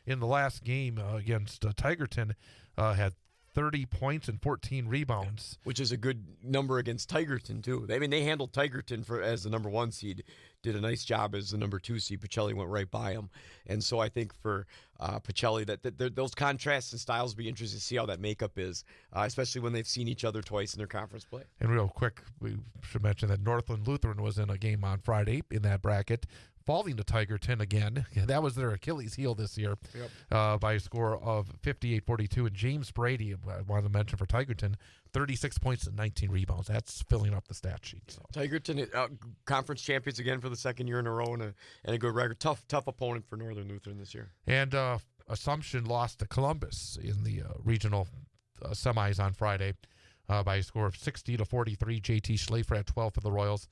in the last game against Tigerton, had 30 points and 14 rebounds. Which is a good number against Tigerton, too. I mean, they handled Tigerton as the number 1 seed, did a nice job as the number 2 seed. Pacelli went right by him. And so I think for Pacelli, that those contrasts and styles will be interesting to see how that makeup is, especially when they've seen each other twice in their conference play. And real quick, we should mention that Northland Lutheran was in a game on Friday in that bracket, falling to Tigerton again. That was their Achilles heel this year. Yep. By a score of 58-42. And James Brady, I wanted to mention for Tigerton, 36 points and 19 rebounds. That's filling up the stat sheet. So. Tigerton, conference champions again for the second year in a row, and a good record. Tough opponent for Northern Lutheran this year. And Assumption lost to Columbus in the regional semis on Friday by a score of 60-43. JT Schlafer had 12 for the Royals.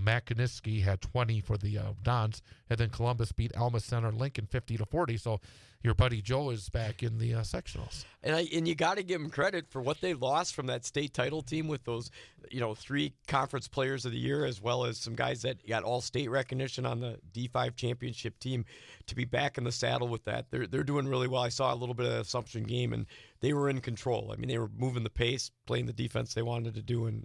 Matt Kaniski had 20 for the Dons, and then Columbus beat Alma Center Lincoln 50-40. So your buddy Joe is back in the sectionals. And you got to give him credit for what they lost from that state title team with those, 3 conference players of the year, as well as some guys that got all state recognition on the D5 championship team. To be back in the saddle with that, they're doing really well. I saw a little bit of the Assumption game, and they were in control. I mean, they were moving the pace, playing the defense they wanted to do, and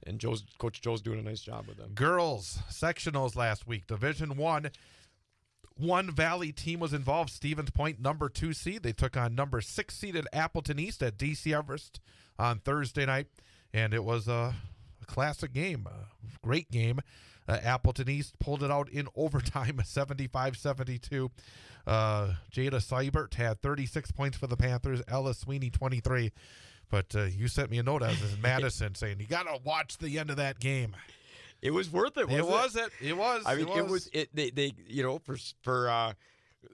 Coach Joe's doing a nice job with them. Girls sectionals last week, Division One Valley team was involved. Stevens Point, number 2 seed. They took on number 6 seeded Appleton East at DC Everest on Thursday night, and it was a classic game, a great game. Appleton East pulled it out in overtime, 75-72. Jada Seibert had 36 points for the Panthers. Ella Sweeney, 23. But you sent me a note as Madison saying, you got to watch the end of that game. It was worth it. It was. I mean, for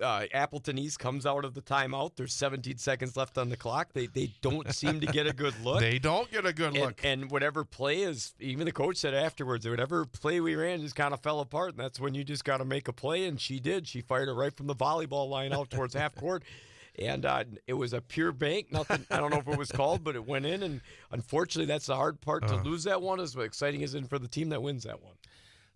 Appleton East comes out of the timeout. There's 17 seconds left on the clock. They don't seem to get a good look. They don't get a good look. And whatever play is, even the coach said afterwards, whatever play we ran just kind of fell apart. And that's when you just got to make a play. And she did. She fired it right from the volleyball line out towards half court. And it was a pure bank. Nothing. I don't know if it was called, but it went in. And unfortunately, that's the hard part to lose that one. As exciting as in for the team that wins that one.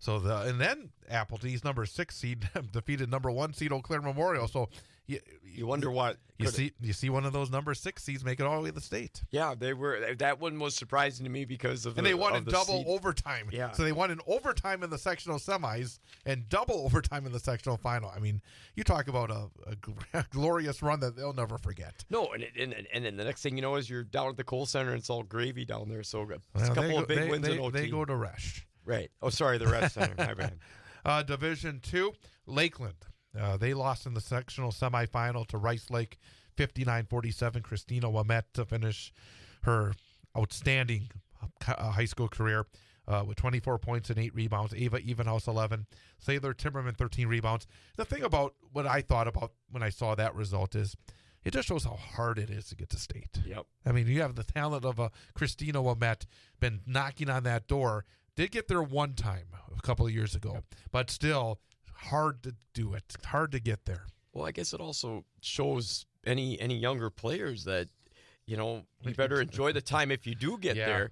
So and then Appleton's number 6 seed defeated number 1 seed Eau Claire Memorial. So you wonder what you see one of those number 6 seeds make it all the way to the state. Yeah, they were. That one was surprising to me because of they won in double overtime. Yeah, so they won in overtime in the sectional semis and double overtime in the sectional final. I mean, you talk about a glorious run that they'll never forget. No, and then the next thing you know is you're down at the Kohl Center and it's all gravy down there. So it's a couple of big wins in OT. They go to Resch. Right. Oh, sorry, the Red Center. My bad. Division 2, Lakeland. They lost in the sectional semifinal to Rice Lake, 59-47. Christina Wamet to finish her outstanding high school career. with 24 points and 8 rebounds. Ava Evenhouse 11. Sailor Timmerman 13 rebounds. The thing about what I thought about when I saw that result is it just shows how hard it is to get to state. Yep. I mean, you have the talent of Christina Wilmette been knocking on that door. Did get there one time a couple of years ago, but still hard to do it. Hard to get there. Well, I guess it also shows any younger players that, you better enjoy the time if you do get there.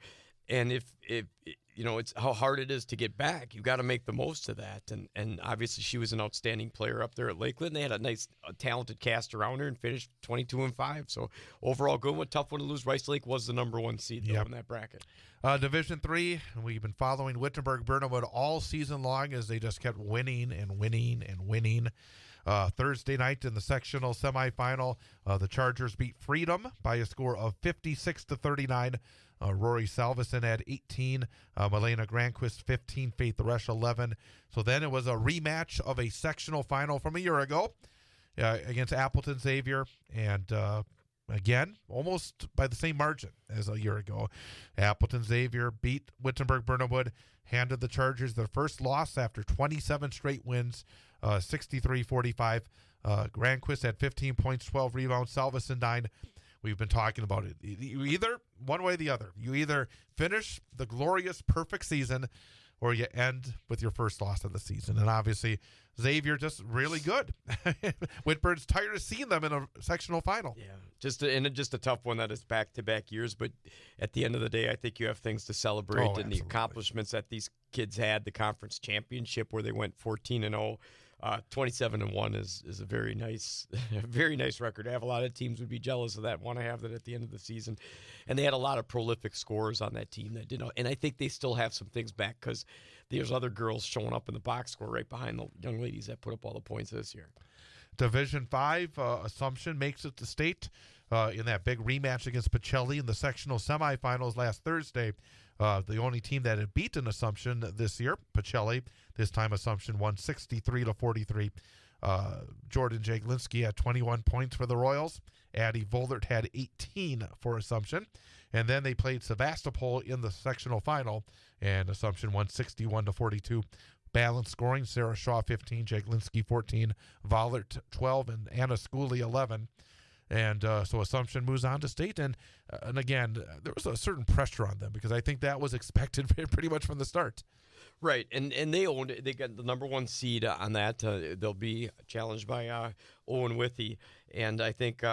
And if it's how hard it is to get back. You got to make the most of that. And obviously she was an outstanding player up there at Lakeland. They had a talented cast around her and finished 22-5. So overall good one, tough one to lose. Rice Lake was the number 1 seed though in that bracket. Division III, we've been following Wittenberg-Burnhamwood all season long as they just kept winning and winning and winning. Thursday night in the sectional semifinal, the Chargers beat Freedom by a score of 56-39. Rory Salveson had 18, Milena Granquist 15, Faith Resch 11. So then it was a rematch of a sectional final from a year ago against Appleton Xavier, and again, almost by the same margin as a year ago. Appleton Xavier beat Wittenberg-Burnhamwood, handed the Chargers their first loss after 27 straight wins, 63-45. Granquist had 15 points, 12 rebounds, Salveson 9. We've been talking about it. You either, one way or the other, you either finish the glorious, perfect season or you end with your first loss of the season. And obviously, Xavier just really good. Whitburn's tired of seeing them in a sectional final. Yeah, just a tough one that is back-to-back years. But at the end of the day, I think you have things to celebrate and the accomplishments that these kids had. The conference championship where they went 14-0. 27-1 is a very nice record. I have a lot of teams would be jealous of that, want to have that at the end of the season. And they had a lot of prolific scorers on that team that didn't. And I think they still have some things back because there's other girls showing up in the box score right behind the young ladies that put up all the points this year. Division 5, Assumption makes it to state in that big rematch against Pacelli in the sectional semifinals last Thursday. The only team that had beaten Assumption this year, Pacelli. This time Assumption won 63-43. Jordan Jaglinski had 21 points for the Royals. Addie Vollert had 18 for Assumption. And then they played Sevastopol in the sectional final, and Assumption won 61-42. Balanced scoring, Sarah Shaw 15, Jaglinski 14, Vollert 12, and Anna Schooley 11. And so Assumption moves on to state. And again, there was a certain pressure on them because I think that was expected pretty much from the start. Right, and they owned it. They got the number 1 seed on that. They'll be challenged by Owen Withy. And I think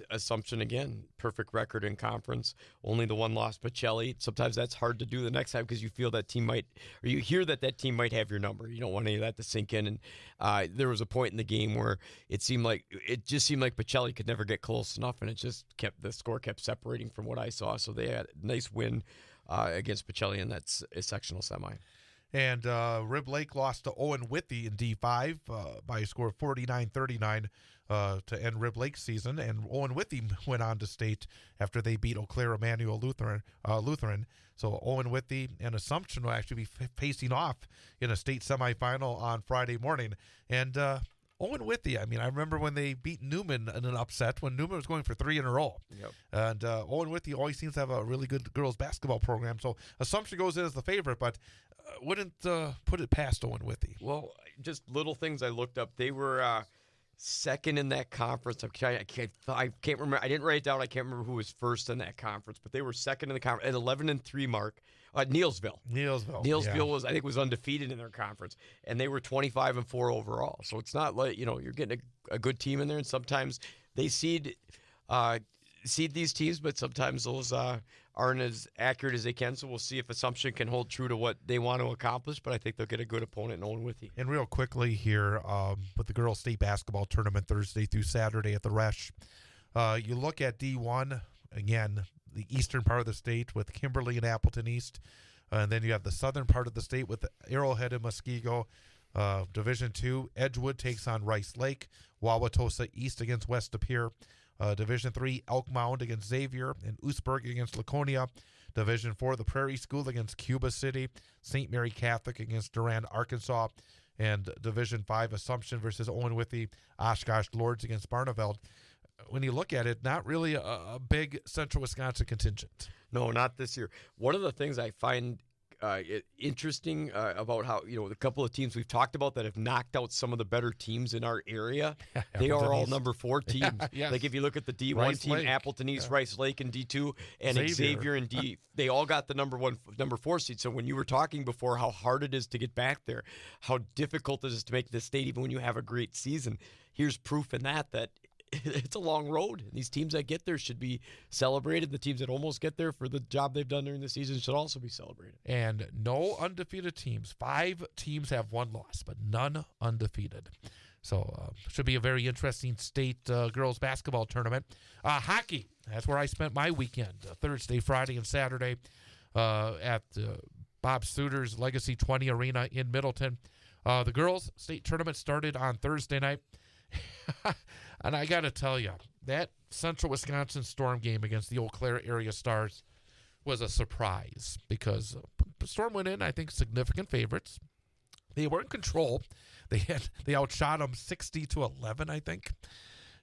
Assumption, again, perfect record in conference. Only the 1 loss, Pacelli. Sometimes that's hard to do the next time because you feel that team might, or you hear that team might have your number. You don't want any of that to sink in. And there was a point in the game where it just seemed like Pacelli could never get close enough, and the score kept separating from what I saw. So they had a nice win against Pacelli in that sectional semi. And Rib Lake lost to Owen Withy in D5 by a score of 49-39 to end Rib Lake's season. And Owen Withy went on to state after they beat Eau Claire Emmanuel Lutheran. So Owen Withy and Assumption will actually be facing off in a state semifinal on Friday morning. And Owen Withy, I mean, I remember when they beat Newman in an upset when Newman was going for 3 in a row. Yep. And Owen Withy always seems to have a really good girls basketball program. So Assumption goes in as the favorite, but wouldn't put it past Owen Withy. Well, just little things I looked up. They were second in that conference. I can't remember. I didn't write it down. I can't remember who was first in that conference, but they were second in the conference at 11-3 mark. Neilsville was, I think, was undefeated in their conference, and they were 25-4 overall. So it's not like you're getting a good team in there, and sometimes they seed these teams, but sometimes those aren't as accurate as they can. So we'll see if Assumption can hold true to what they want to accomplish, but I think they'll get a good opponent in Owen Withy. And real quickly here, with the girls' state basketball tournament Thursday through Saturday at the Resch, you look at D1, again, the eastern part of the state with Kimberly and Appleton East, and then you have the southern part of the state with Arrowhead and Muskego. Division 2, Edgewood takes on Rice Lake, Wauwatosa East against West De Pere. Division 3, Elk Mound against Xavier, and Oostburg against Laconia. Division 4, the Prairie School against Cuba City, St. Mary Catholic against Durand, Arkansas, and Division 5, Assumption versus Owen Withy, Oshkosh Lords against Barneveld. When you look at it, not really a big Central Wisconsin contingent. No, not this year. One of the things I find interesting about how, a couple of teams we've talked about that have knocked out some of the better teams in our area. They are all number 4 teams. Yes. Like if you look at the D1 Rice team, Lake. Appleton East, Rice Lake, and D2, and Xavier. Xavier and D, they all got the number 4 seed. So when you were talking before how hard it is to get back there, how difficult it is to make the state even when you have a great season, here's proof in that it's a long road. These teams that get there should be celebrated. The teams that almost get there for the job they've done during the season should also be celebrated. And no undefeated teams. 5 teams have 1 loss, but none undefeated. So should be a very interesting state girls basketball tournament. Hockey, that's where I spent my weekend, Thursday, Friday, and Saturday at Bob Suter's Legacy 20 Arena in Middleton. The girls' state tournament started on Thursday night. And I got to tell you, that Central Wisconsin Storm game against the Eau Claire area Stars was a surprise because the Storm went in, I think, significant favorites. They were in control. They outshot them 60-11, I think.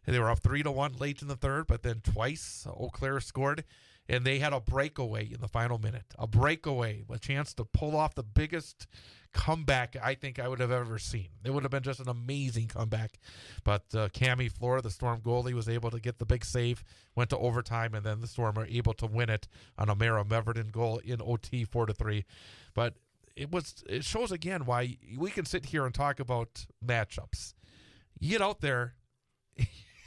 And they were up 3-1 late in the third, but then twice Eau Claire scored, and they had a breakaway in the final minute. A breakaway, a chance to pull off the biggest comeback I think I would have ever seen. It would have been just an amazing comeback. But Cammie Flora, the Storm goalie, was able to get the big save, went to overtime, and then the Storm were able to win it on a Mara Meverton goal in OT 4-3. But it shows again why we can sit here and talk about matchups. You get out there,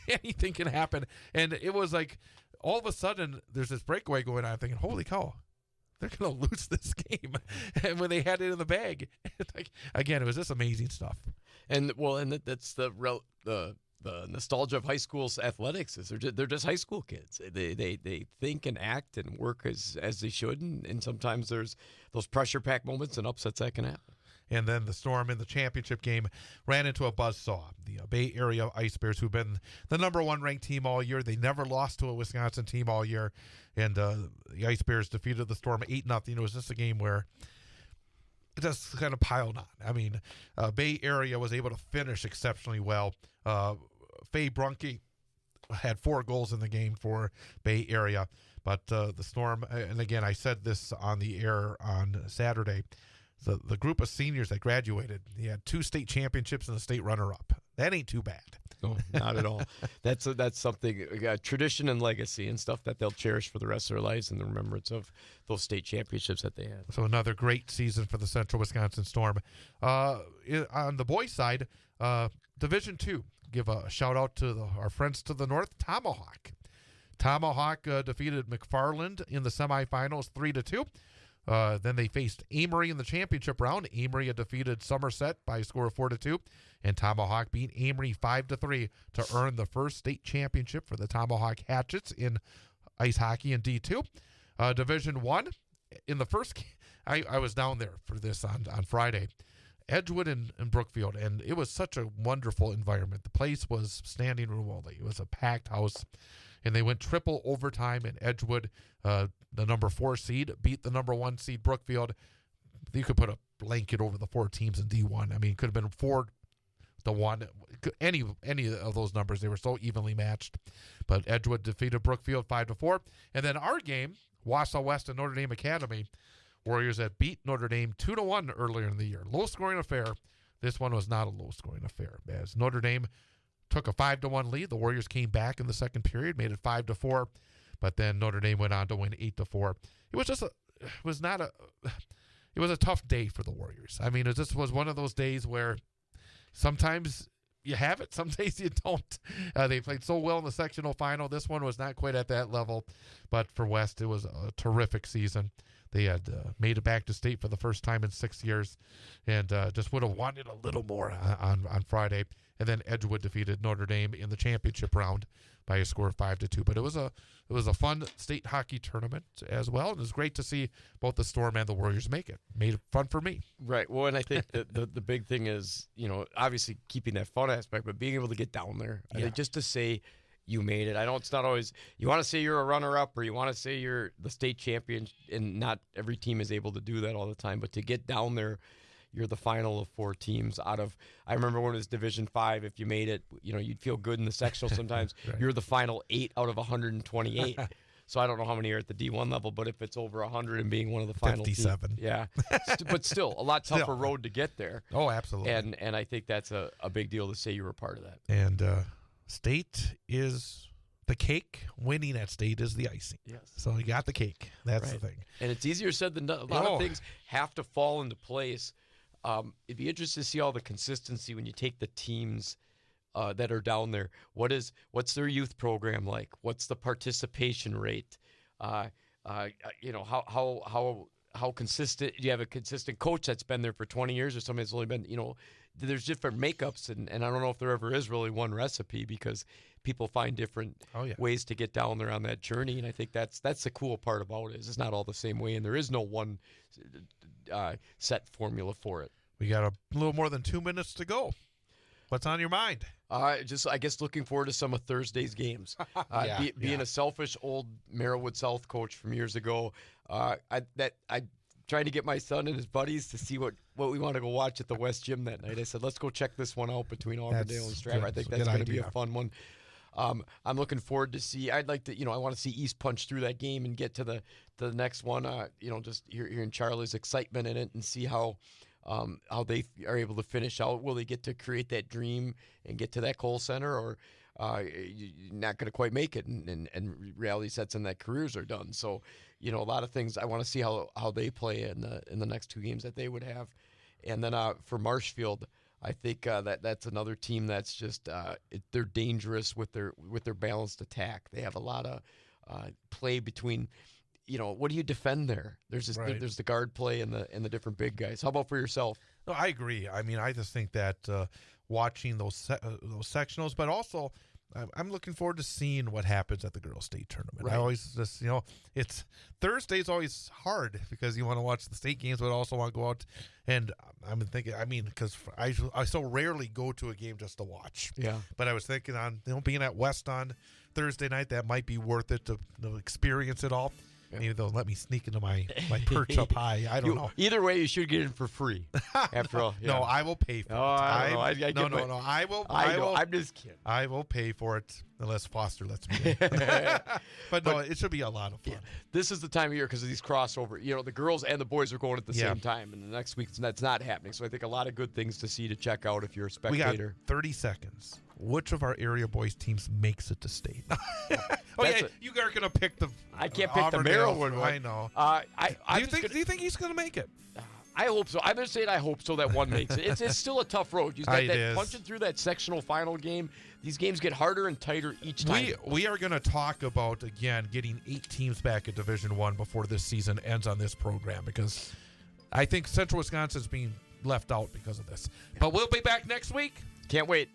anything can happen. And it was like all of a sudden there's this breakaway going on. I'm thinking, holy cow, they're going to lose this game. And when they had it in the bag, again, it was just amazing stuff. And that's the nostalgia of high school's athletics is they're just high school kids. They think and act and work as they should, and sometimes there's those pressure-packed moments and upsets that can happen. And then the Storm in the championship game ran into a buzzsaw. The Bay Area Ice Bears, who've been the number 1 ranked team all year, they never lost to a Wisconsin team all year. And the Ice Bears defeated the Storm 8-0. It was just a game where it just kind of piled on. I mean, Bay Area was able to finish exceptionally well. Faye Brunke had 4 goals in the game for Bay Area. But the Storm, and again, I said this on the air on Saturday, the group of seniors that graduated, he had 2 state championships and a state runner-up. That ain't too bad. No, not at all. That's something, tradition and legacy and stuff that they'll cherish for the rest of their lives in the remembrance of those state championships that they had. So another great season for the Central Wisconsin Storm. On the boys' side, Division II, give a shout-out to our friends to the north, Tomahawk. Tomahawk defeated McFarland in the semifinals 3-2. Then they faced Amory in the championship round. Amory had defeated Somerset by a score of 4-2, and Tomahawk beat Amory 5-3 to earn the first state championship for the Tomahawk Hatchets in ice hockey in D2. Division I, in the first, I was down there for this on Friday. Edgewood and Brookfield, and it was such a wonderful environment. The place was standing room only. It was a packed house, and they went triple overtime, and Edgewood, the number 4 seed, beat the number 1 seed Brookfield. You could put a blanket over the 4 teams in D1. I mean, it could have been 4-1. Any of those numbers, they were so evenly matched. But Edgewood defeated Brookfield 5-4. And then our game, Wausau West and Notre Dame Academy, Warriors that beat Notre Dame 2-1 earlier in the year. Low-scoring affair. This one was not a low-scoring affair, as Notre Dame took a 5-1 lead. The Warriors came back in the second period, made it 5-4, but then Notre Dame went on to win 8-4. It was a tough day for the Warriors. I mean, it just was one of those days where sometimes you have it, some days you don't. They played so well in the sectional final. This one was not quite at that level, but for West, it was a terrific season. They had made it back to state for the first time in 6 years, and just would have wanted a little more on Friday. And then Edgewood defeated Notre Dame in the championship round by a score of 5-2. But it was a fun state hockey tournament as well, and it was great to see both the Storm and the Warriors make it. Made it fun for me. Right. Well, and I think the big thing is, obviously keeping that fun aspect, but being able to get down there. I think just to say you made it. I know it's not always, you want to say you're a runner-up or you want to say you're the state champion, and not every team is able to do that all the time, but to get down there, you're the final of 4 teams out of, I remember when it was Division 5, if you made it, you'd feel good in the sectional sometimes. Right. You're the final 8 out of 128. So I don't know how many are at the D1 level, but if it's over 100 and being one of the final 57. yeah. But still, a lot tougher road to get there. Oh, absolutely. And I think that's a big deal to say you were part of that. And State is the cake. Winning at State is the icing. Yes. So you got the cake. That's the thing. And it's easier said than done. A lot of things have to fall into place. It'd be interesting to see all the consistency when you take the teams that are down there. What's their youth program like? What's the participation rate? You know, how consistent? Do you have a consistent coach that's been there for 20 years, or somebody that's only been, you know? There's different makeups, and I don't know if there ever is really one recipe, because people find different ways to get down there on that journey, and I think that's the cool part about it. Is it's not all the same way, and there is no one set formula for it. We got a little more than 2 minutes to go. What's on your mind? Just, I guess, looking forward to some of Thursday's games. Being a selfish old Merrillwood South coach from years ago, I tried to get my son and his buddies to see what we want to go watch at the West Gym that night. I said, let's go check this one out between Auburndale and Stratford. I think that's going to be a fun one. I'm looking forward to see. I'd like to, I want to see East punch through that game and get to the next one. Just hearing Charlie's excitement in it and see how they are able to finish out. Will they get to create that dream and get to that Kohl Center, or you're not going to quite make it, and reality sets in that careers are done. So, a lot of things I want to see how they play in the next two games that they would have. And then for Marshfield, I think that's another team that's just they're dangerous with their balanced attack. They have a lot of play between. What do you defend there? There's there's the guard play and the different big guys. How about for yourself? No, I agree. I mean, I just think that watching those sectionals, but also I'm looking forward to seeing what happens at the girls' state tournament. Right. I always just it's Thursday's always hard because you want to watch the state games, but also want to go out. And I'm thinking, because I so rarely go to a game just to watch. Yeah. But I was thinking on being at West on Thursday night, that might be worth it to experience it all. Maybe they'll let me sneak into my perch up high. I don't know. Either way, you should get in for free. After all, no, I will pay for it. I don't know. No. I will. I'm just kidding. I will pay for it unless Foster lets me in. But no, it should be a lot of fun. Yeah. This is the time of year because of these crossover. The girls and the boys are going at the same time, and the next week that's not happening. So I think a lot of good things to see, to check out if you're a spectator. We got 30 seconds. Which of our area boys teams makes it to state? You are going to pick the. I can't pick Auburndale. the Merrillwood one. I know. Do you think he's going to make it? I hope so. I'm going to say I hope so that one makes it. It's still a tough road. You got that punching through that sectional final game. These games get harder and tighter each time. We are going to talk about, again, getting 8 teams back at Division I before this season ends on this program, because I think Central Wisconsin is being left out because of this. But we'll be back next week. Can't wait.